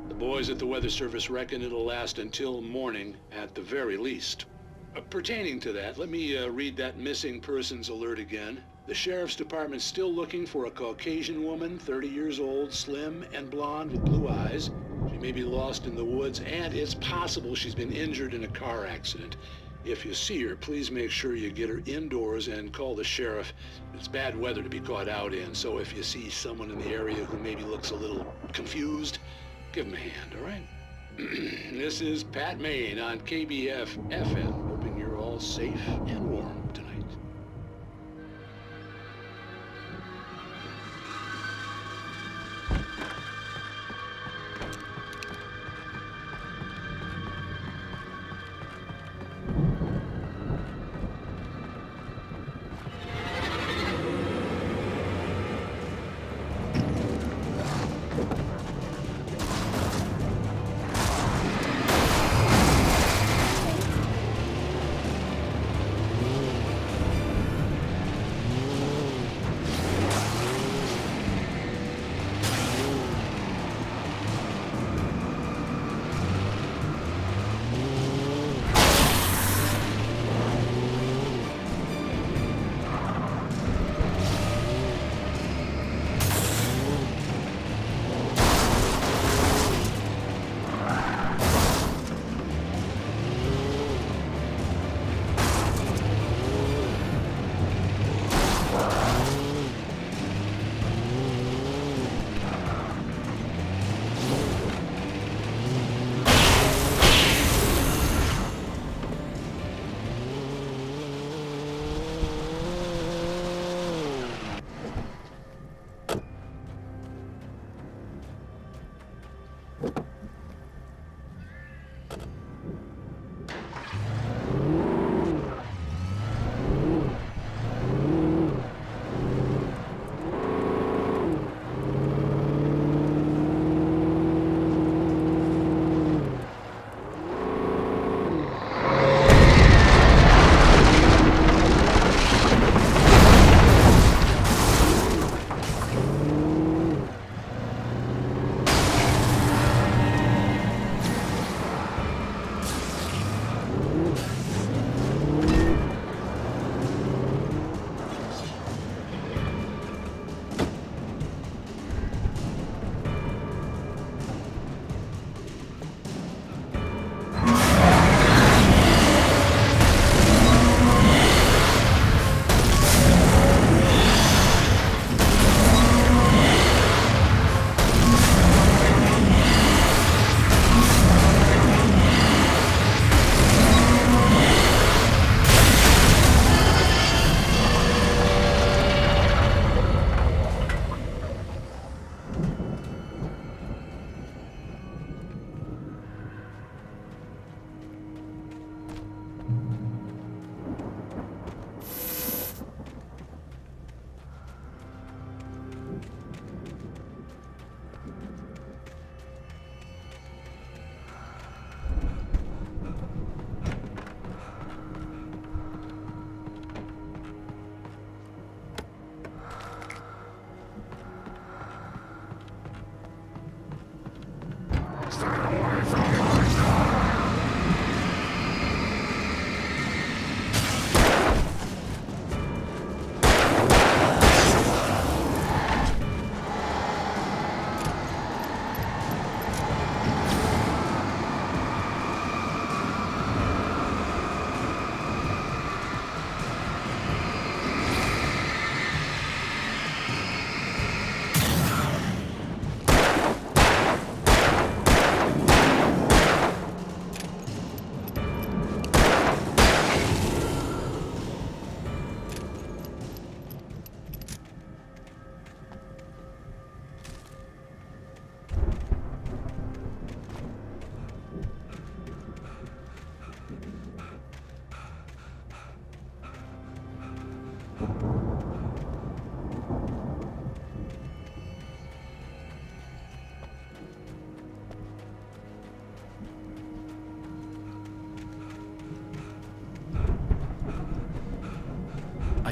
The boys at the Weather Service reckon it'll last until morning at the very least. Pertaining to that, let me read that missing persons alert again. The Sheriff's Department's still looking for a Caucasian woman, 30 years old, slim and blonde with blue eyes. She may be lost in the woods, and it's possible she's been injured in a car accident. If you see her, please make sure you get her indoors and call the sheriff. It's bad weather to be caught out in, so if you see someone in the area who maybe looks a little confused, give them a hand, all right? This is Pat Maine on KBF FM, hoping you're all safe and warm tonight.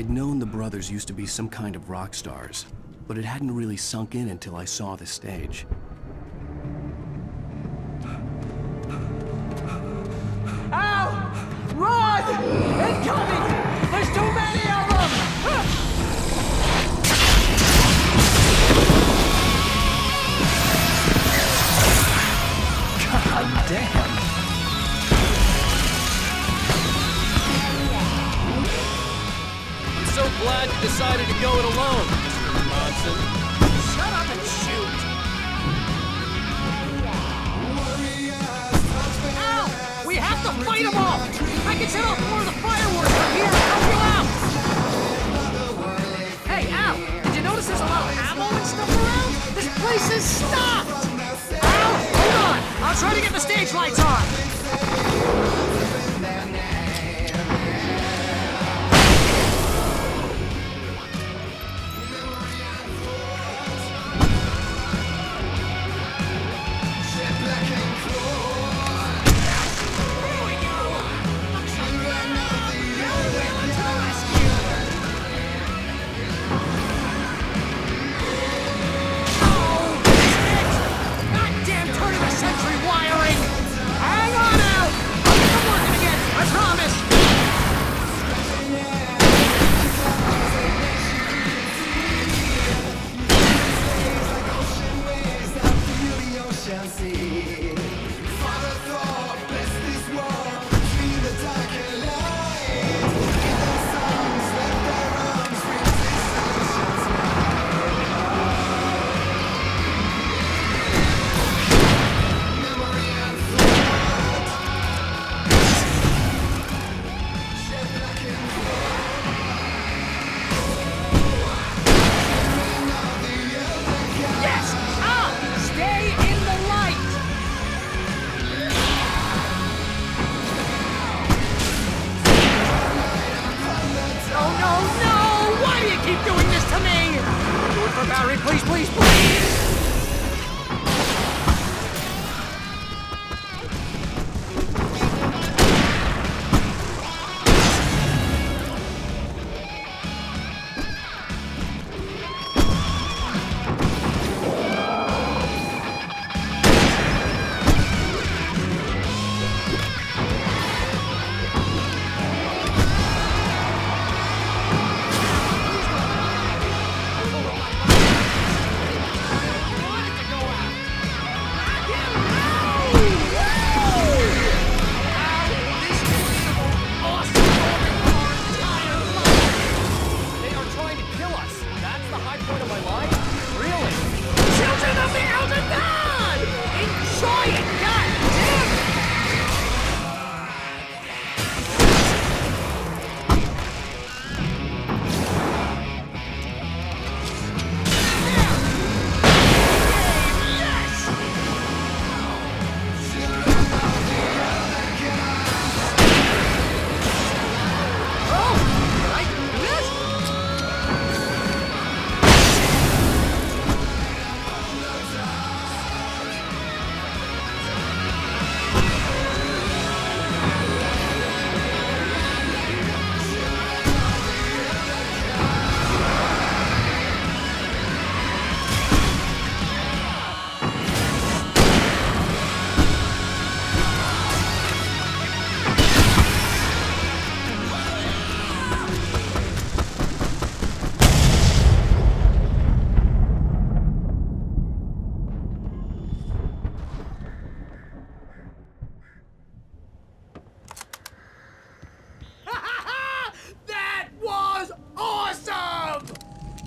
I'd known the brothers used to be some kind of rock stars, but it hadn't really sunk in until I saw the stage. Al! Run! Incoming! There's too many of them! God damn! I'm so glad you decided to go it alone, Mr. Monson. Shut up and shoot! Al! We have to fight them all! I can set off more of the fireworks from here and help you out! Hey, Al! Did you notice there's a lot of ammo and stuff around? This place is stopped! Al, hold on! I'll try to get the stage lights on!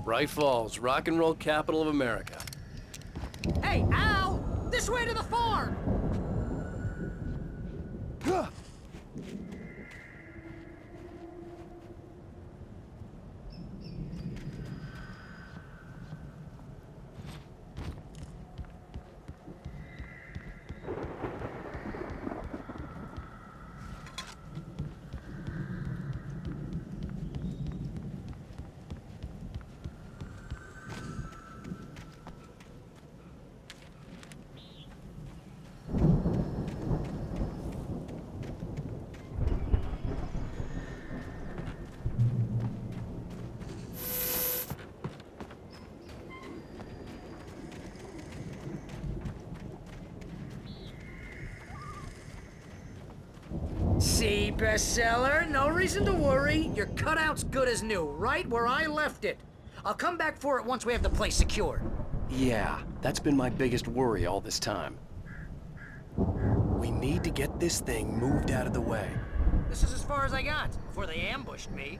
Bright Falls, rock and roll capital of America. Hey, Al! This way to the farm! see, bestseller. No reason to worry. Your cutout's good as new, right where I left it. I'll come back for it once we have the place secured. Yeah, that's been my biggest worry all this time. We need to get this thing moved out of the way. This is as far as I got before they ambushed me.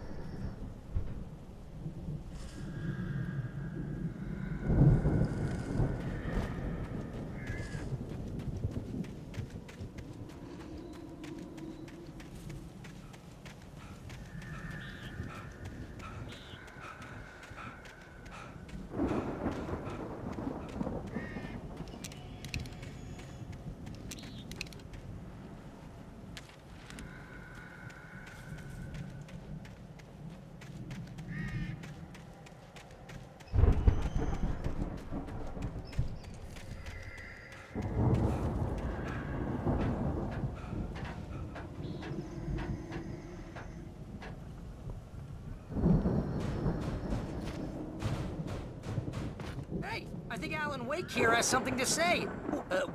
Hey, I think Alan Wake here has something to say.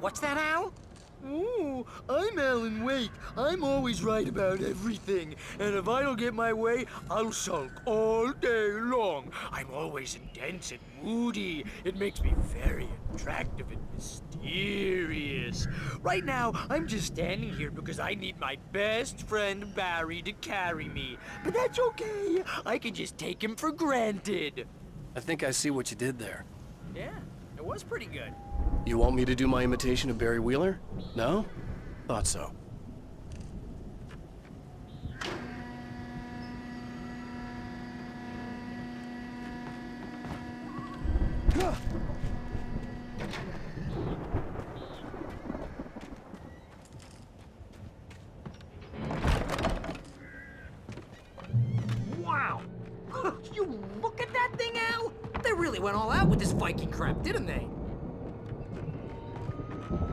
What's that, Al? Ooh, I'm Alan Wake. I'm always right about everything. And if I don't get my way, I'll sulk all day long. I'm always intense and moody. It makes me very attractive and mysterious. Right now, I'm just standing here because I need my best friend Barry to carry me. But that's okay. I can just take him for granted. I think I see what you did there. Yeah, it was pretty good. You want me to do my imitation of Barry Wheeler? No? Thought so. Wow! You look at that thing, Al! They really went all out with this Viking crap, didn't they?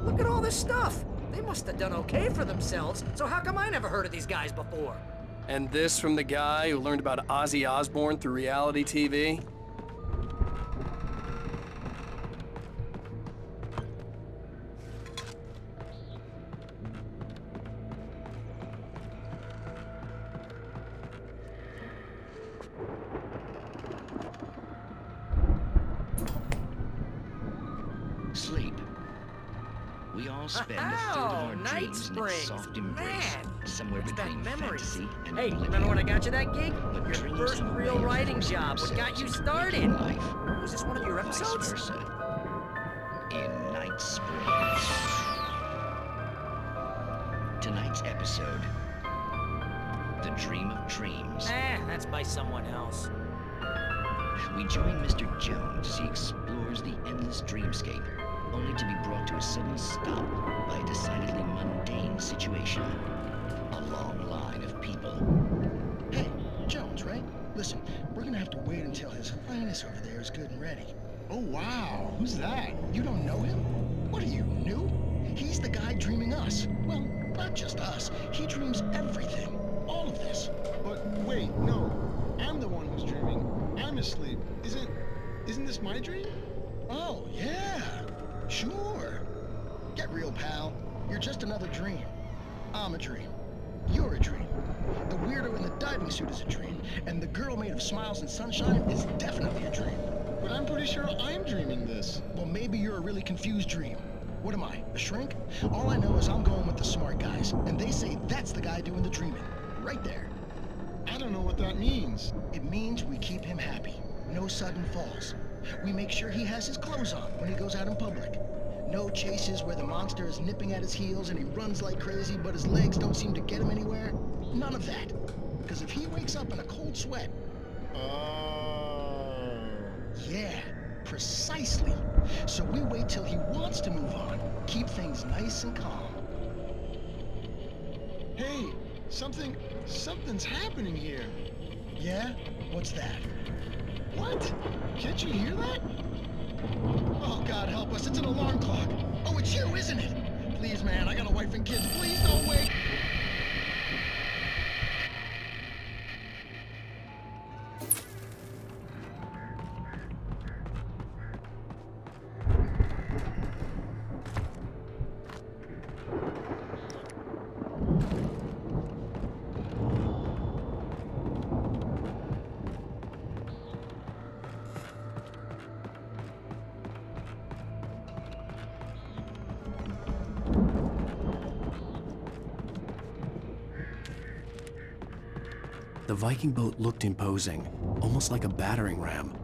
Look at all this stuff. They must have done okay for themselves, so how come I never heard of these guys before? And this from the guy who learned about Ozzy Osbourne through reality TV? Sleep. We all spend a third of our Night dreams in its Springs. soft embrace, Man, somewhere it's between that memory. fantasy and Hey, oblivion. remember when I got you that gig? But Your dreams first have a real way of writing forcing job. What got you themselves into started? waking life, Was this one of your vice episodes? versa. In Night Springs. Tonight's episode, The Dream of Dreams. That's by someone else. We join Mr. Jones as he explores the endless dreamscape, only to be brought to a sudden stop by a decidedly mundane situation. A long line of people. Hey, Jones, right? Listen, we're gonna have to wait until His Highness over there is good and ready. Oh, wow. Who's that? You don't know him? What are you, new? He's the guy dreaming us. Well, not just us. He dreams everything. All of this. But wait, no. I'm the one who's dreaming. I'm asleep. Isn't this my dream? Oh, yeah. Sure. Get real, pal. You're just another dream. I'm a dream. You're a dream. The weirdo in the diving suit is a dream, and the girl made of smiles and sunshine is definitely a dream. But I'm pretty sure I'm dreaming this. Well, maybe you're a really confused dream. What am I, a shrink? All I know is I'm going with the smart guys, and they say that's the guy doing the dreaming. Right there. I don't know what that means. It means we keep him happy. No sudden falls. We make sure he has his clothes on when he goes out in public. No chases where the monster is nipping at his heels and he runs like crazy, but his legs don't seem to get him anywhere. None of that. Because if he wakes up in a cold sweat... Yeah, precisely. So we wait till he wants to move on. Keep things nice and calm. Hey, something's happening here. Yeah? What's that? What? Can't you hear that? Oh, God help us, it's an alarm clock. Oh, it's you, isn't it? Please, man, I got a wife and kids. Please don't wake. The Viking boat looked imposing, almost like a battering ram.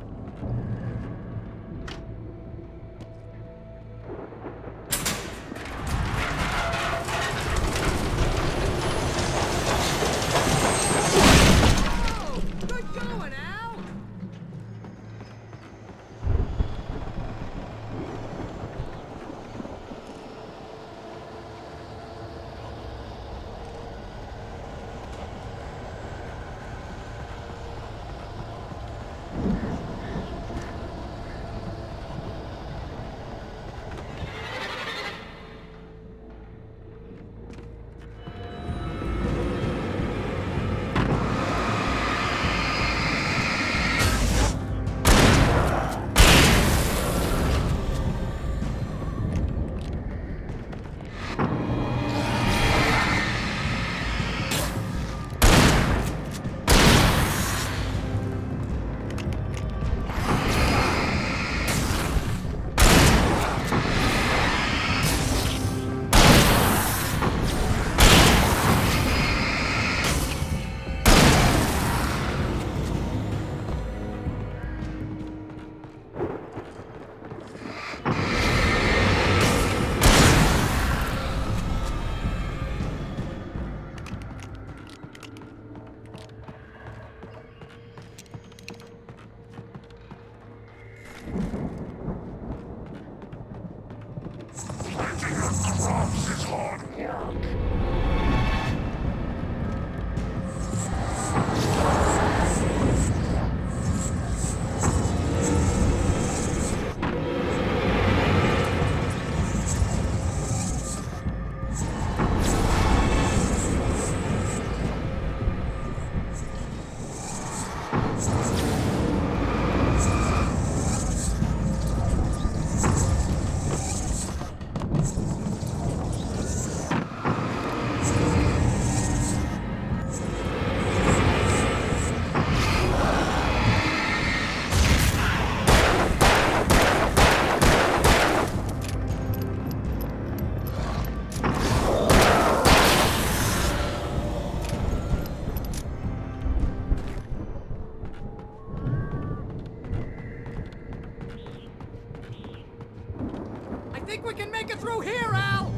think we can make it through here, Al!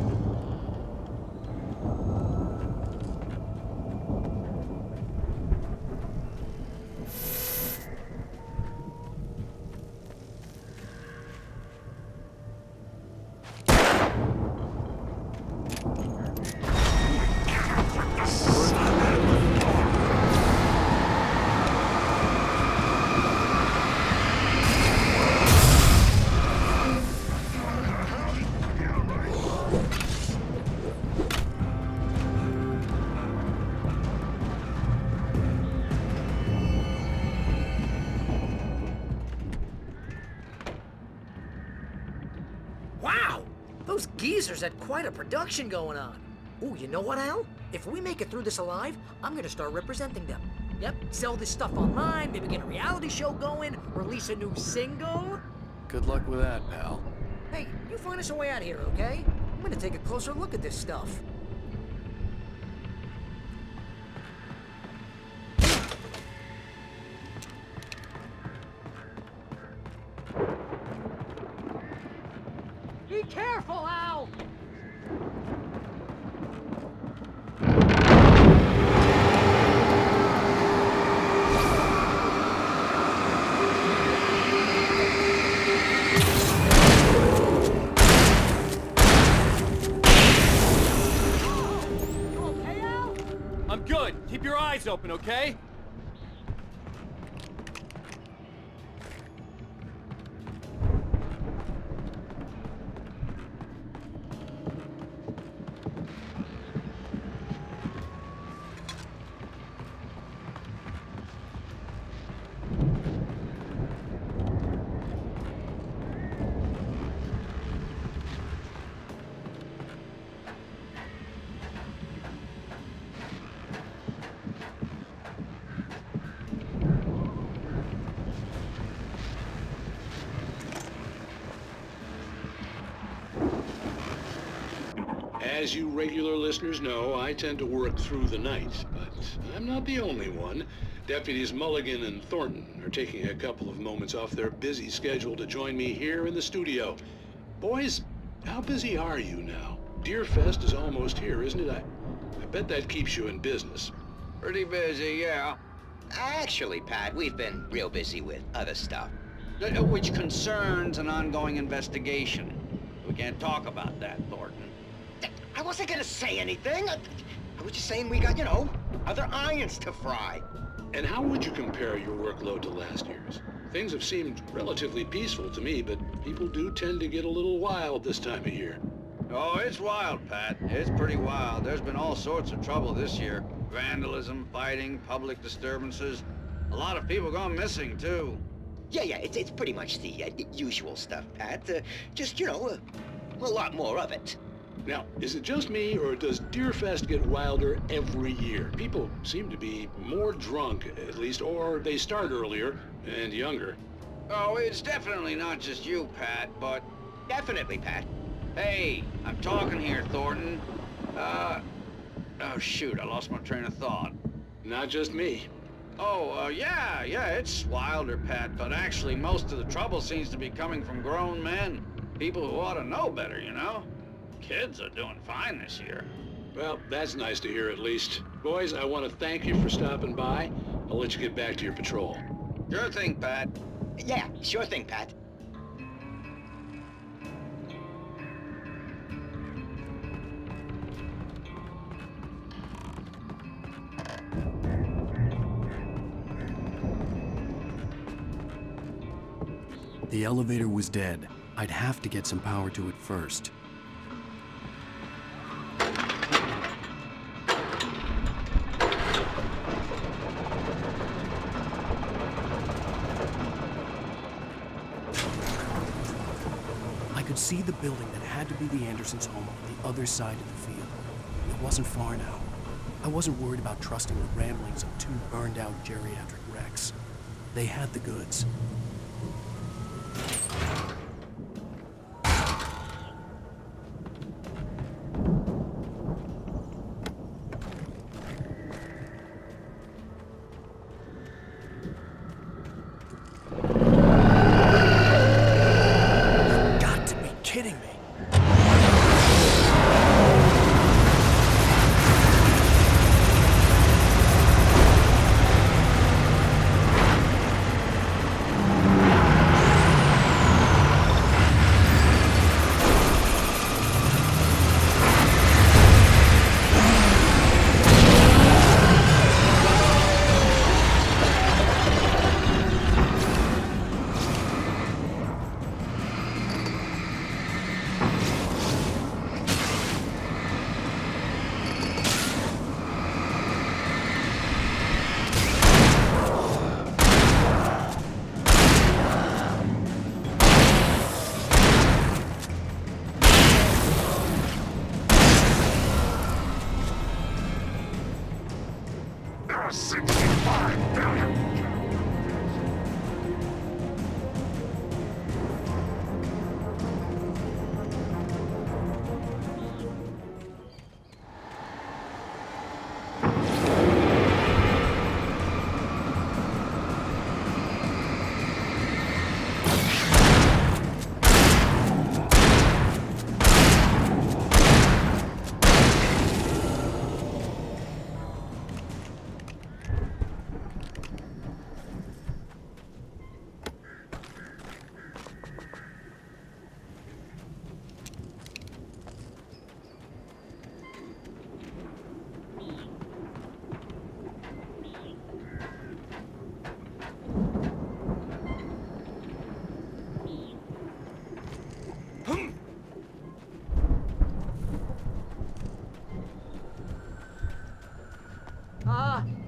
Those geezers had quite a production going on. Ooh, you know what, Al? If we make it through this alive, I'm gonna start representing them. Yep, sell this stuff online, maybe get a reality show going, release a new single. Good luck with that, pal. Hey, you find us a way out of here, okay? I'm gonna take a closer look at this stuff. Be careful, Al! You okay, Al? I'm good. Keep your eyes open, okay? As you regular listeners know, I tend to work through the night, but I'm not the only one. Deputies Mulligan and Thornton are taking a couple of moments off their busy schedule to join me here in the studio. Boys, how busy are you now? Deerfest is almost here, isn't it? I bet that keeps you in business. Pretty busy, yeah. Actually, Pat, we've been real busy with other stuff, which concerns an ongoing investigation. We can't talk about that, Thornton. I wasn't gonna say anything. I was just saying we got, other irons to fry. And how would you compare your workload to last year's? Things have seemed relatively peaceful to me, but people do tend to get a little wild this time of year. Oh, it's wild, Pat. It's pretty wild. There's been all sorts of trouble this year. Vandalism, fighting, public disturbances. A lot of people gone missing, too. Yeah, it's pretty much the usual stuff, Pat. Just, a lot more of it. Now, is it just me, or does Deerfest get wilder every year? People seem to be more drunk, at least, or they start earlier and younger. Oh, it's definitely not just you, Pat, but... Definitely, Pat. Hey, I'm talking here, Thornton. Oh, shoot, I lost my train of thought. Not just me. Oh, yeah, it's wilder, Pat, but actually most of the trouble seems to be coming from grown men. People who ought to know better, Kids are doing fine this year. Well, that's nice to hear at least. Boys, I want to thank you for stopping by. I'll let you get back to your patrol. Sure thing, Pat. Yeah, sure thing, Pat. The elevator was dead. I'd have to get some power to it first. I could see the building that had to be the Andersons' home on the other side of the field. It wasn't far now. I wasn't worried about trusting the ramblings of two burned-out geriatric wrecks. They had the goods.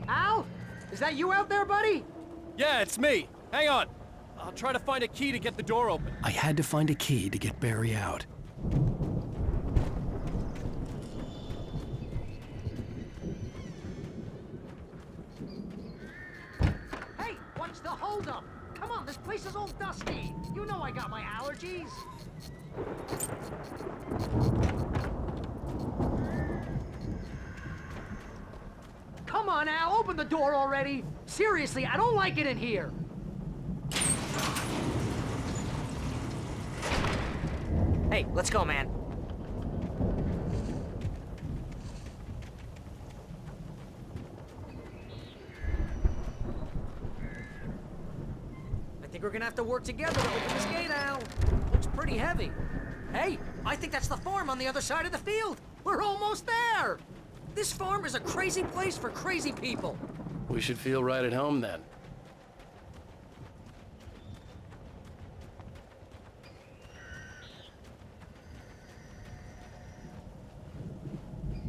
Al? Is that you out there, buddy? Yeah, it's me. Hang on. I'll try to find a key to get the door open. I had to find a key to get Barry out. Hey, what's the holdup? Come on, this place is all dusty. You know I got my allergies. come on, Al, open the door already. Seriously, I don't like it in here. Hey, let's go, man. I think we're gonna have to work together to open this gate, Al. Looks pretty heavy. Hey, I think that's the farm on the other side of the field. We're almost there. This farm is a crazy place for crazy people. We should feel right at home then.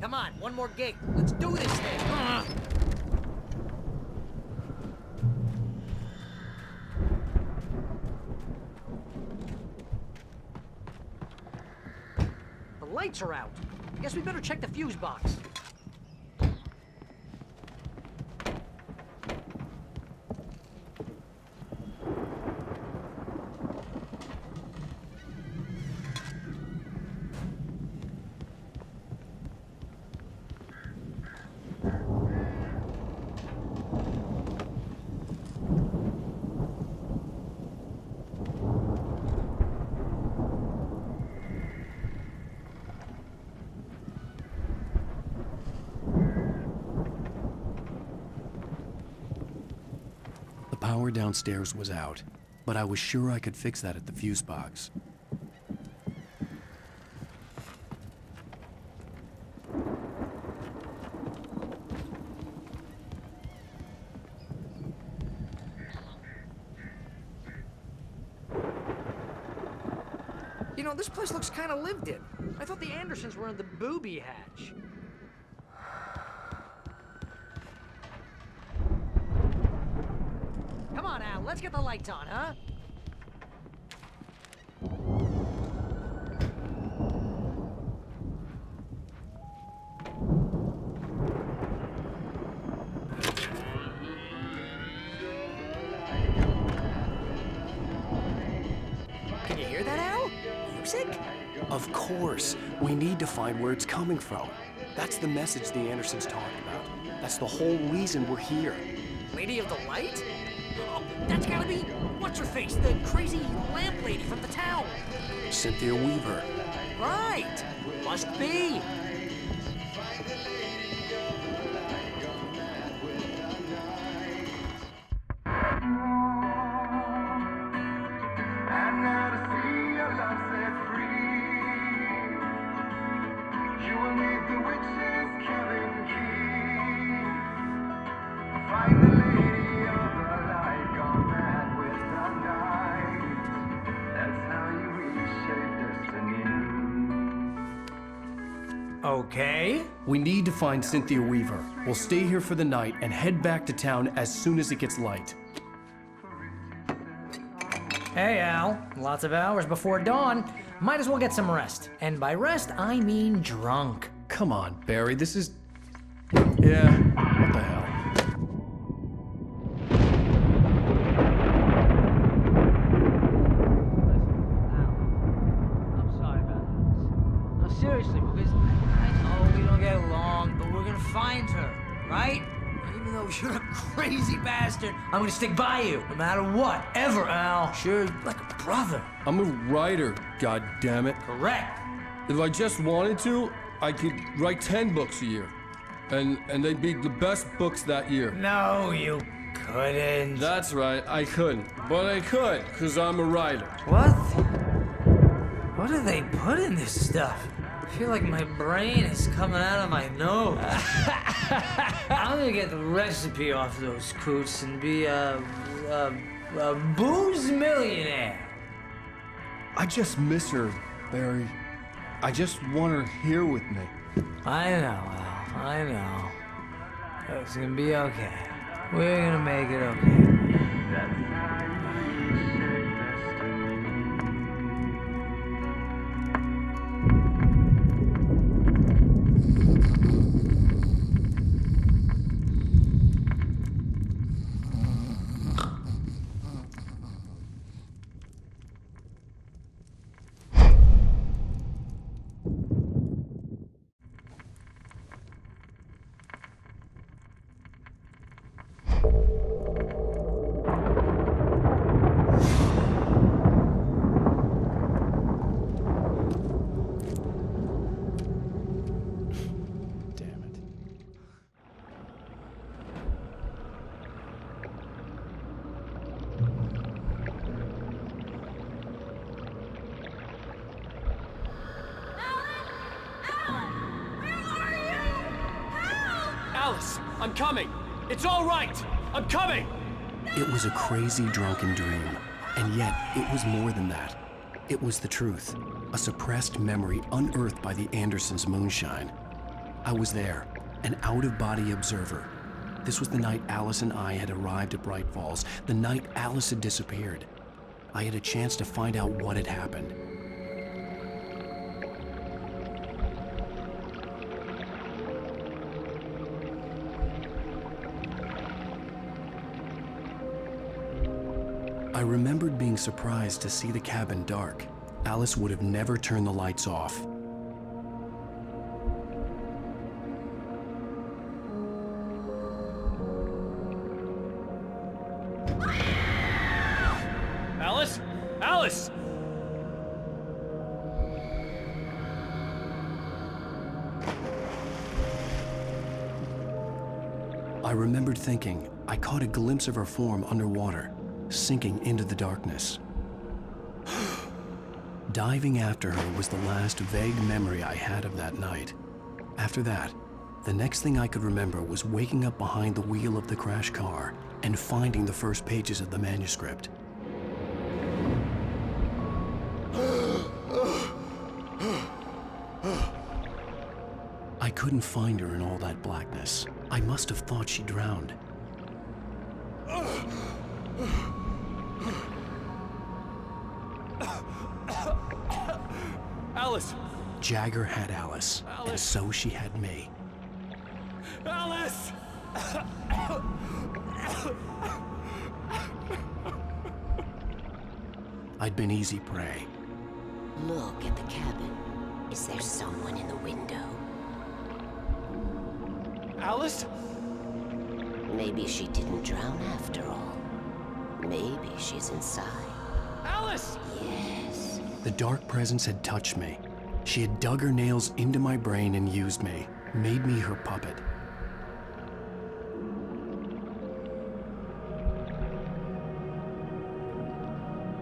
Come on, one more gate. Let's do this thing. The lights are out. Guess we better check the fuse box. The power downstairs was out, but I was sure I could fix that at the fuse box. You know, this place looks kind of lived in. I thought the Andersons were in the booby hatch. Come on, Al, let's get the lights on, huh? Can you hear that, Al? Music? Of course. We need to find where it's coming from. That's the message the Andersons talked about. That's the whole reason we're here. Lady of the Light? Oh, that's gotta be, what's-her-face, the crazy lamp lady from the town. Cynthia Weaver. Right! Must be. Okay. We need to find Cynthia Weaver. We'll stay here for the night and head back to town as soon as it gets light. Hey, Al. Lots of hours before dawn. Might as well get some rest. And by rest, I mean drunk. Come on, Barry, this is... Yeah, what the hell? I'm sorry about this. No, seriously, because I know we don't get along, but we're gonna find her, right? Even though you're a crazy bastard, I'm gonna stick by you, no matter what, ever, Al. Sure, like a brother. I'm a writer, goddammit. Correct. If I just wanted to, I could write 10 books a year. And they'd be the best books that year. No, you couldn't. That's right, I couldn't. But I could, because I'm a writer. What? What do they put in this stuff? I feel like my brain is coming out of my nose. I'm gonna get the recipe off those coots and be a booze millionaire. I just miss her, Barry. I just want her here with me. I know, Al. I know. It's gonna be okay. We're gonna make it okay. Alice, I'm coming! It's all right! I'm coming! It was a crazy, drunken dream, and yet it was more than that. It was the truth, a suppressed memory unearthed by the Andersons' moonshine. I was there, an out-of-body observer. This was the night Alice and I had arrived at Bright Falls, the night Alice had disappeared. I had a chance to find out what had happened. I remembered being surprised to see the cabin dark. Alice would have never turned the lights off. Alice? Alice! I remembered thinking I caught a glimpse of her form underwater, sinking into the darkness. Diving after her was the last vague memory I had of that night. After that, the next thing I could remember was waking up behind the wheel of the crashed car and finding the first pages of the manuscript. I couldn't find her in all that blackness. I must have thought she drowned. Alice! Jagger had Alice, and so she had me. Alice! I'd been easy prey. Look at the cabin. Is there someone in the window? Alice? Maybe she didn't drown after all. Maybe she's inside. Alice! Yes. The dark presence had touched me. She had dug her nails into my brain and used me, made me her puppet.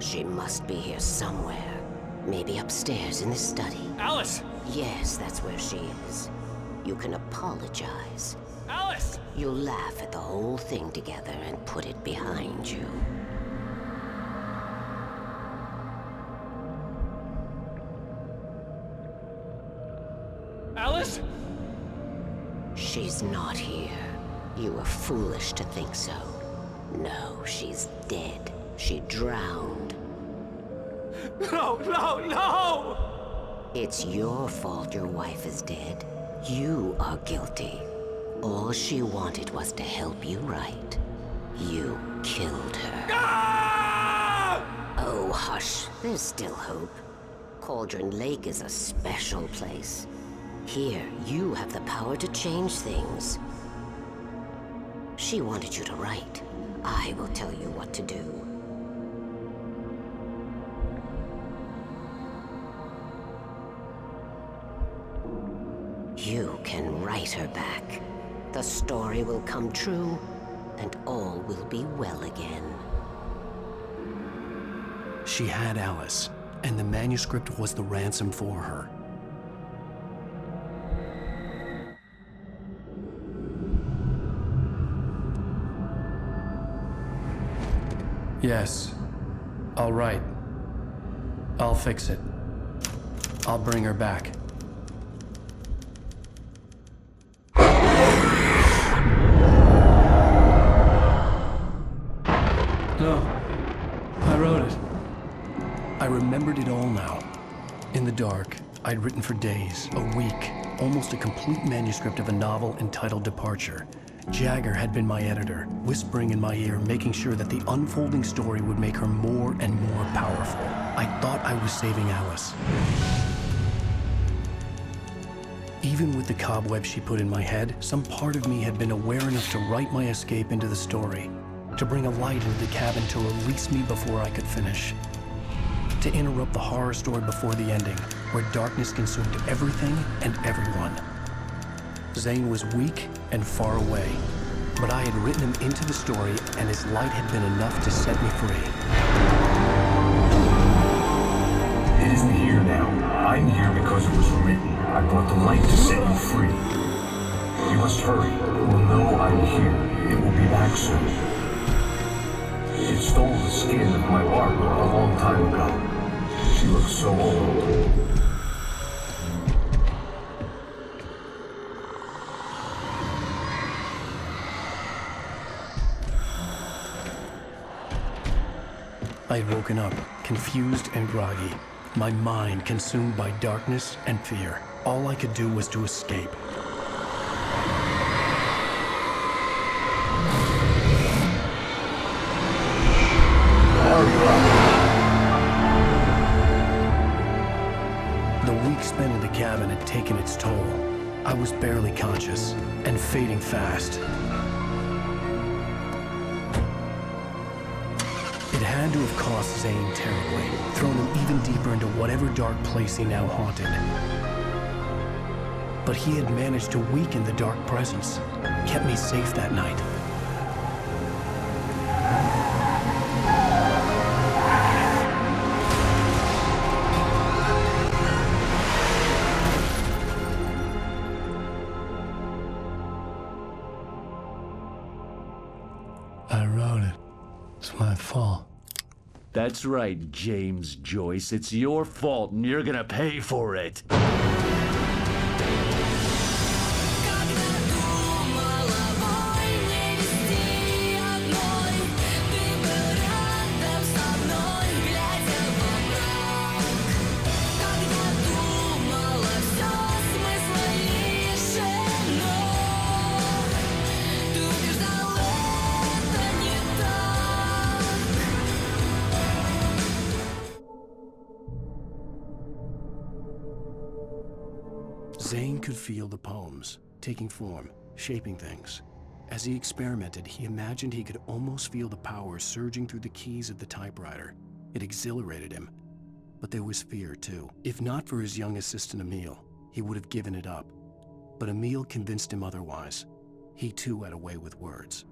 She must be here somewhere. Maybe upstairs in the study. Alice! Yes, that's where she is. You can apologize. Alice! You'll laugh at the whole thing together and put it behind you. Alice? She's not here. You were foolish to think so. No, she's dead. She drowned. No, no, no! It's your fault your wife is dead. You are guilty. All she wanted was to help you right. You killed her. Ah! Oh, hush. There's still hope. Cauldron Lake is a special place. Here, you have the power to change things. She wanted you to write. I will tell you what to do. You can write her back. The story will come true, and all will be well again. She had Alice, and the manuscript was the ransom for her. Yes. I'll write. I'll fix it. I'll bring her back. No. I wrote it. I remembered it all now. In the dark, I'd written for days, a week, almost a complete manuscript of a novel entitled Departure. Jagger had been my editor, whispering in my ear, making sure that the unfolding story would make her more and more powerful. I thought I was saving Alice. Even with the cobwebs she put in my head, some part of me had been aware enough to write my escape into the story, to bring a light into the cabin to release me before I could finish, to interrupt the horror story before the ending, where darkness consumed everything and everyone. Zane was weak and far away, but I had written him into the story, and his light had been enough to set me free. It isn't here now. I'm here because it was written. I brought the light to set you free. You must hurry. It will know I'm here. It will be back soon. It stole the skin of my Barbara a long time ago. She looks so old. I had woken up, confused and groggy, my mind consumed by darkness and fear. All I could do was to escape. The week spent in the cabin had taken its toll. I was barely conscious and fading fast. It had to have cost Zane terribly, thrown him even deeper into whatever dark place he now haunted. But he had managed to weaken the dark presence, kept me safe that night. I wrote it. It's my fault. That's right, James Joyce. It's your fault, and you're gonna pay for it. Zane could feel the poems, taking form, shaping things. As he experimented, he imagined he could almost feel the power surging through the keys of the typewriter. It exhilarated him. But there was fear, too. If not for his young assistant Emil, he would have given it up. But Emil convinced him otherwise. He, too, had a way with words.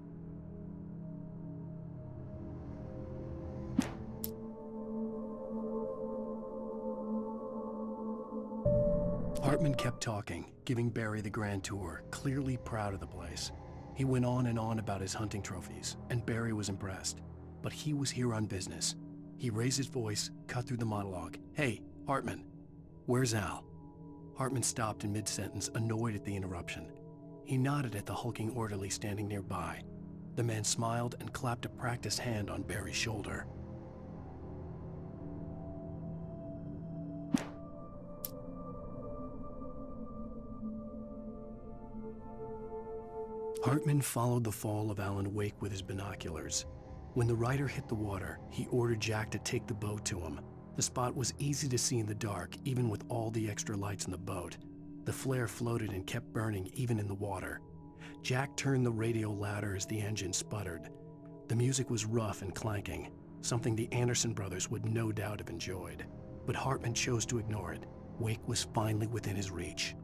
Hartman kept talking, giving Barry the grand tour, clearly proud of the place. He went on and on about his hunting trophies, and Barry was impressed. But he was here on business. He raised his voice, cut through the monologue. "Hey, Hartman, where's Al?" Hartman stopped in mid-sentence, annoyed at the interruption. He nodded at the hulking orderly standing nearby. The man smiled and clapped a practiced hand on Barry's shoulder. Hartman followed the fall of Alan Wake with his binoculars. When the rider hit the water, he ordered Jack to take the boat to him. The spot was easy to see in the dark, even with all the extra lights in the boat. The flare floated and kept burning even in the water. Jack turned the radio louder as the engine sputtered. The music was rough and clanking, something the Anderson brothers would no doubt have enjoyed. But Hartman chose to ignore it. Wake was finally within his reach.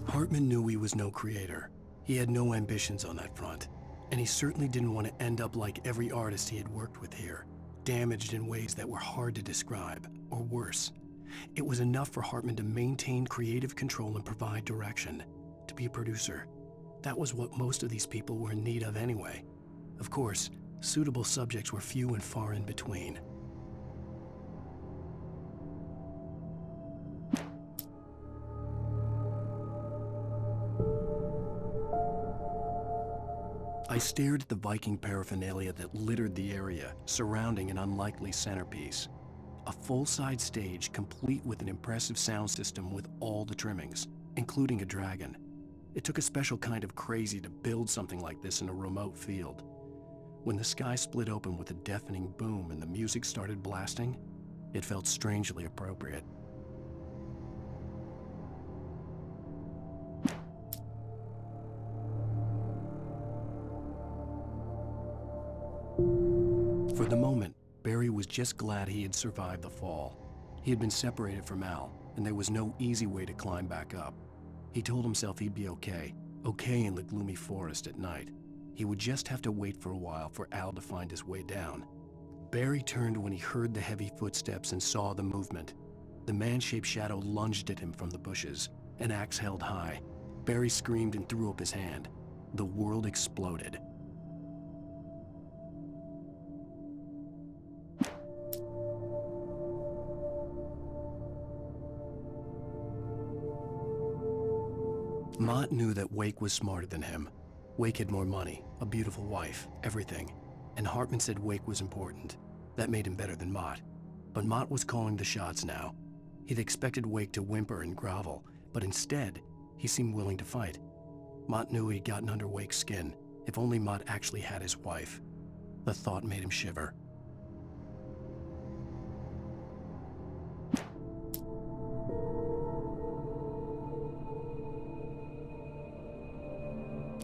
Hartman knew he was no creator. He had no ambitions on that front, and he certainly didn't want to end up like every artist he had worked with here, damaged in ways that were hard to describe, or worse. It was enough for Hartman to maintain creative control and provide direction, to be a producer. That was what most of these people were in need of anyway. Of course, suitable subjects were few and far in between. I stared at the Viking paraphernalia that littered the area, surrounding an unlikely centerpiece. A full-size stage complete with an impressive sound system with all the trimmings, including a dragon. It took a special kind of crazy to build something like this in a remote field. When the sky split open with a deafening boom and the music started blasting, it felt strangely appropriate. For the moment, Barry was just glad he had survived the fall. He had been separated from Al, and there was no easy way to climb back up. He told himself he'd be okay in the gloomy forest at night. He would just have to wait for a while for Al to find his way down. Barry turned when he heard the heavy footsteps and saw the movement. The man-shaped shadow lunged at him from the bushes, an axe held high. Barry screamed and threw up his hand. The world exploded. Mott knew that Uэйк was smarter than him. Uэйk had more money, a beautiful wife, everything. And Hartman said Uэйk was important. That made him better than Mott. But Mott was calling the shots now. He'd expected Uэйk to whimper and grovel, but instead, he seemed willing to fight. Mott knew he'd gotten under Uэйk's skin. If only Mott actually had his wife. The thought made him shiver.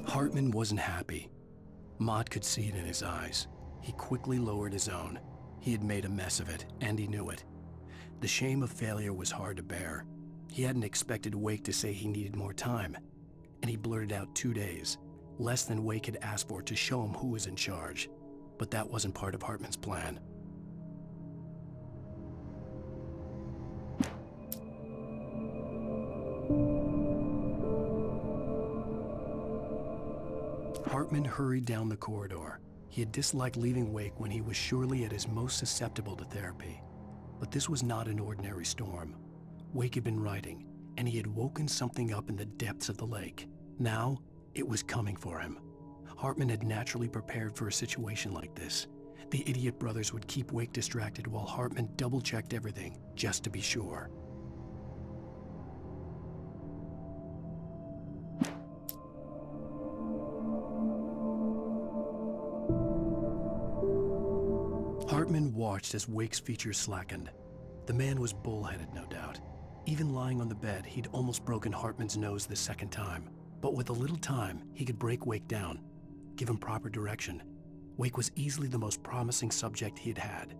Hartman wasn't happy. Mott could see it in his eyes. He quickly lowered his own. He had made a mess of it, and he knew it. The shame of failure was hard to bear. He hadn't expected Uэйk to say he needed more time, and he blurted out 2 days, less than Uэйk had asked for to show him who was in charge. But that wasn't part of Hartman's plan. Hartman hurried down the corridor. He had disliked leaving Uэйk when he was surely at his most susceptible to therapy. But this was not an ordinary storm. Uэйk had been writing, and he had woken something up in the depths of the lake. Now, it was coming for him. Hartman had naturally prepared for a situation like this. The idiot brothers would keep Uэйk distracted while Hartman double-checked everything, just to be sure. Hartman watched as Uэйk's features slackened. The man was bullheaded, no doubt. Even lying on the bed, he'd almost broken Hartman's nose the second time. But with a little time, he could break Uэйk down, give him proper direction. Uэйk was easily the most promising subject he'd had.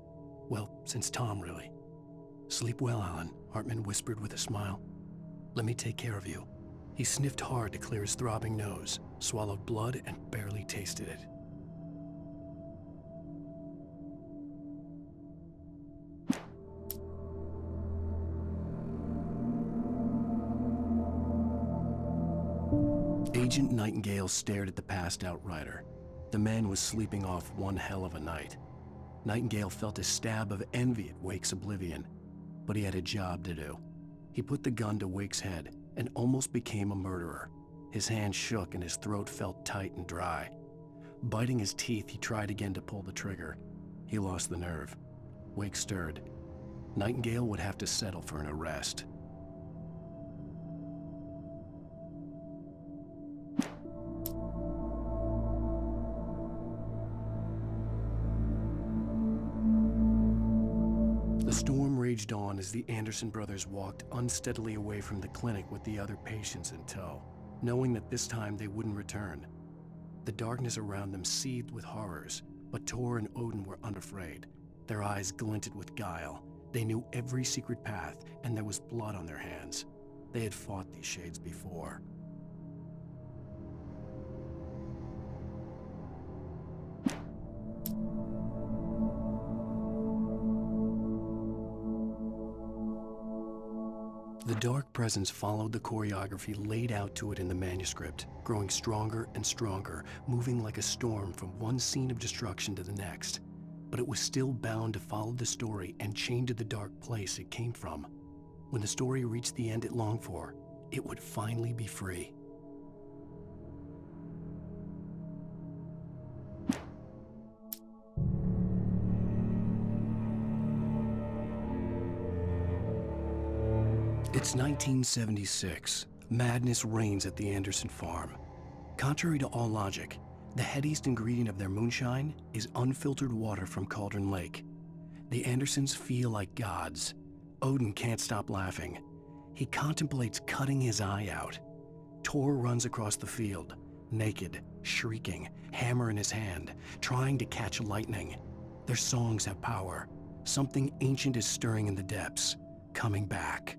Well, since Tom, really. "Sleep well, Alan," Hartman whispered with a smile. "Let me take care of you." He sniffed hard to clear his throbbing nose, swallowed blood, and barely tasted it. Agent Nightingale stared at the passed-out writer. The man was sleeping off one hell of a night. Nightingale felt a stab of envy at Uэйk's oblivion, but he had a job to do. He put the gun to Uэйk's head and almost became a murderer. His hand shook and his throat felt tight and dry. Biting his teeth, he tried again to pull the trigger. He lost the nerve. Uэйk stirred. Nightingale would have to settle for an arrest. The storm raged on as the Anderson brothers walked unsteadily away from the clinic with the other patients in tow, knowing that this time they wouldn't return. The darkness around them seethed with horrors, but Tor and Odin were unafraid. Their eyes glinted with guile. They knew every secret path, and there was blood on their hands. They had fought these shades before. The dark presence followed the choreography laid out to it in the manuscript, growing stronger and stronger, moving like a storm from one scene of destruction to the next. But it was still bound to follow the story and chained to the dark place it came from. When the story reached the end it longed for, it would finally be free. It's 1976. Madness reigns at the Anderson farm. Contrary to all logic, the headiest ingredient of their moonshine is unfiltered water from Cauldron Lake. The Andersons feel like gods. Odin can't stop laughing. He contemplates cutting his eye out. Tor runs across the field, naked, shrieking, hammer in his hand, trying to catch lightning. Their songs have power. Something ancient is stirring in the depths, coming back.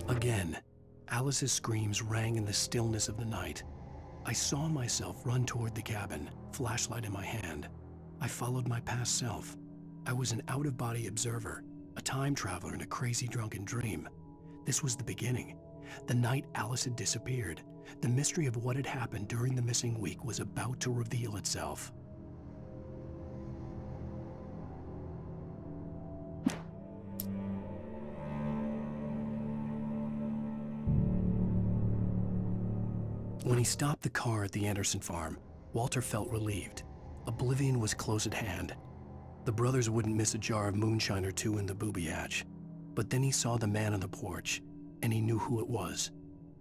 A Again, Alice's screams rang in the stillness of the night. I saw myself run toward the cabin, flashlight in my hand. I followed my past self. I was an out-of-body observer, a time traveler in a crazy drunken dream. This was the beginning. The night Alice had disappeared, the mystery of what had happened during the missing week was about to reveal itself. When he stopped the car at the Anderson farm, Walter felt relieved. Oblivion was close at hand. The brothers wouldn't miss a jar of moonshine or two in the booby hatch. But then he saw the man on the porch, and he knew who it was.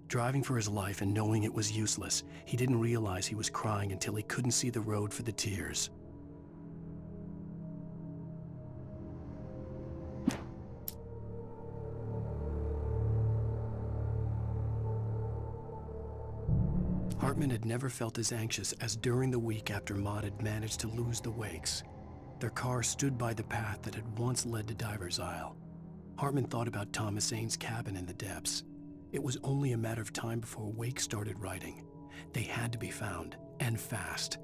Driving for his life and knowing it was useless, he didn't realize he was crying until he couldn't see the road for the tears. Hartman had never felt as anxious as during the week after Maud had managed to lose the Wakes. Their car stood by the path that had once led to Diver's Isle. Hartman thought about Thomas Aine's cabin in the depths. It was only a matter of time before Wake started writing. They had to be found, and fast.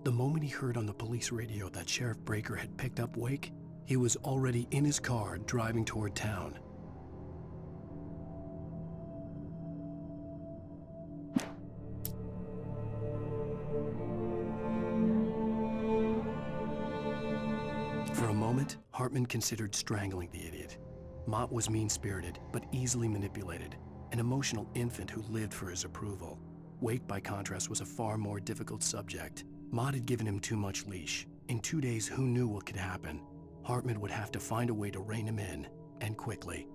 The moment he heard on the police radio that Sheriff Breaker had picked up Wake, he was already in his car driving toward town. For a moment, Hartman considered strangling the idiot. Mott was mean-spirited, but easily manipulated, an emotional infant who lived for his approval. Wake, by contrast, was a far more difficult subject. Mott had given him too much leash. In 2 days, who knew what could happen? Hartman would have to find a way to rein him in, and quickly.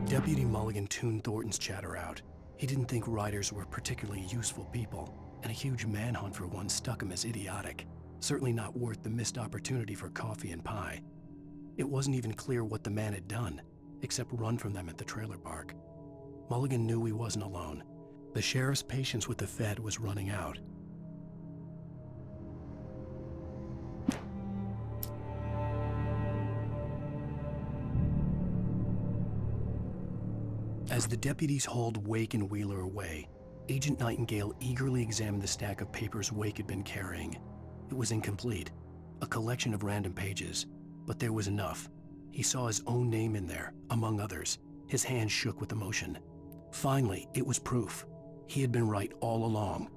Deputy Mulligan tuned Thornton's chatter out. He didn't think writers were particularly useful people, and a huge manhunt for one struck him as idiotic. Certainly not worth the missed opportunity for coffee and pie. It wasn't even clear what the man had done, except run from them at the trailer park. Mulligan knew he wasn't alone. The sheriff's patience with the Fed was running out. As the deputies hauled Wake and Wheeler away, Agent Nightingale eagerly examined the stack of papers Wake had been carrying. It was incomplete, a collection of random pages, but there was enough. He saw his own name in there, among others. His hands shook with emotion. Finally, it was proof. He had been right all along.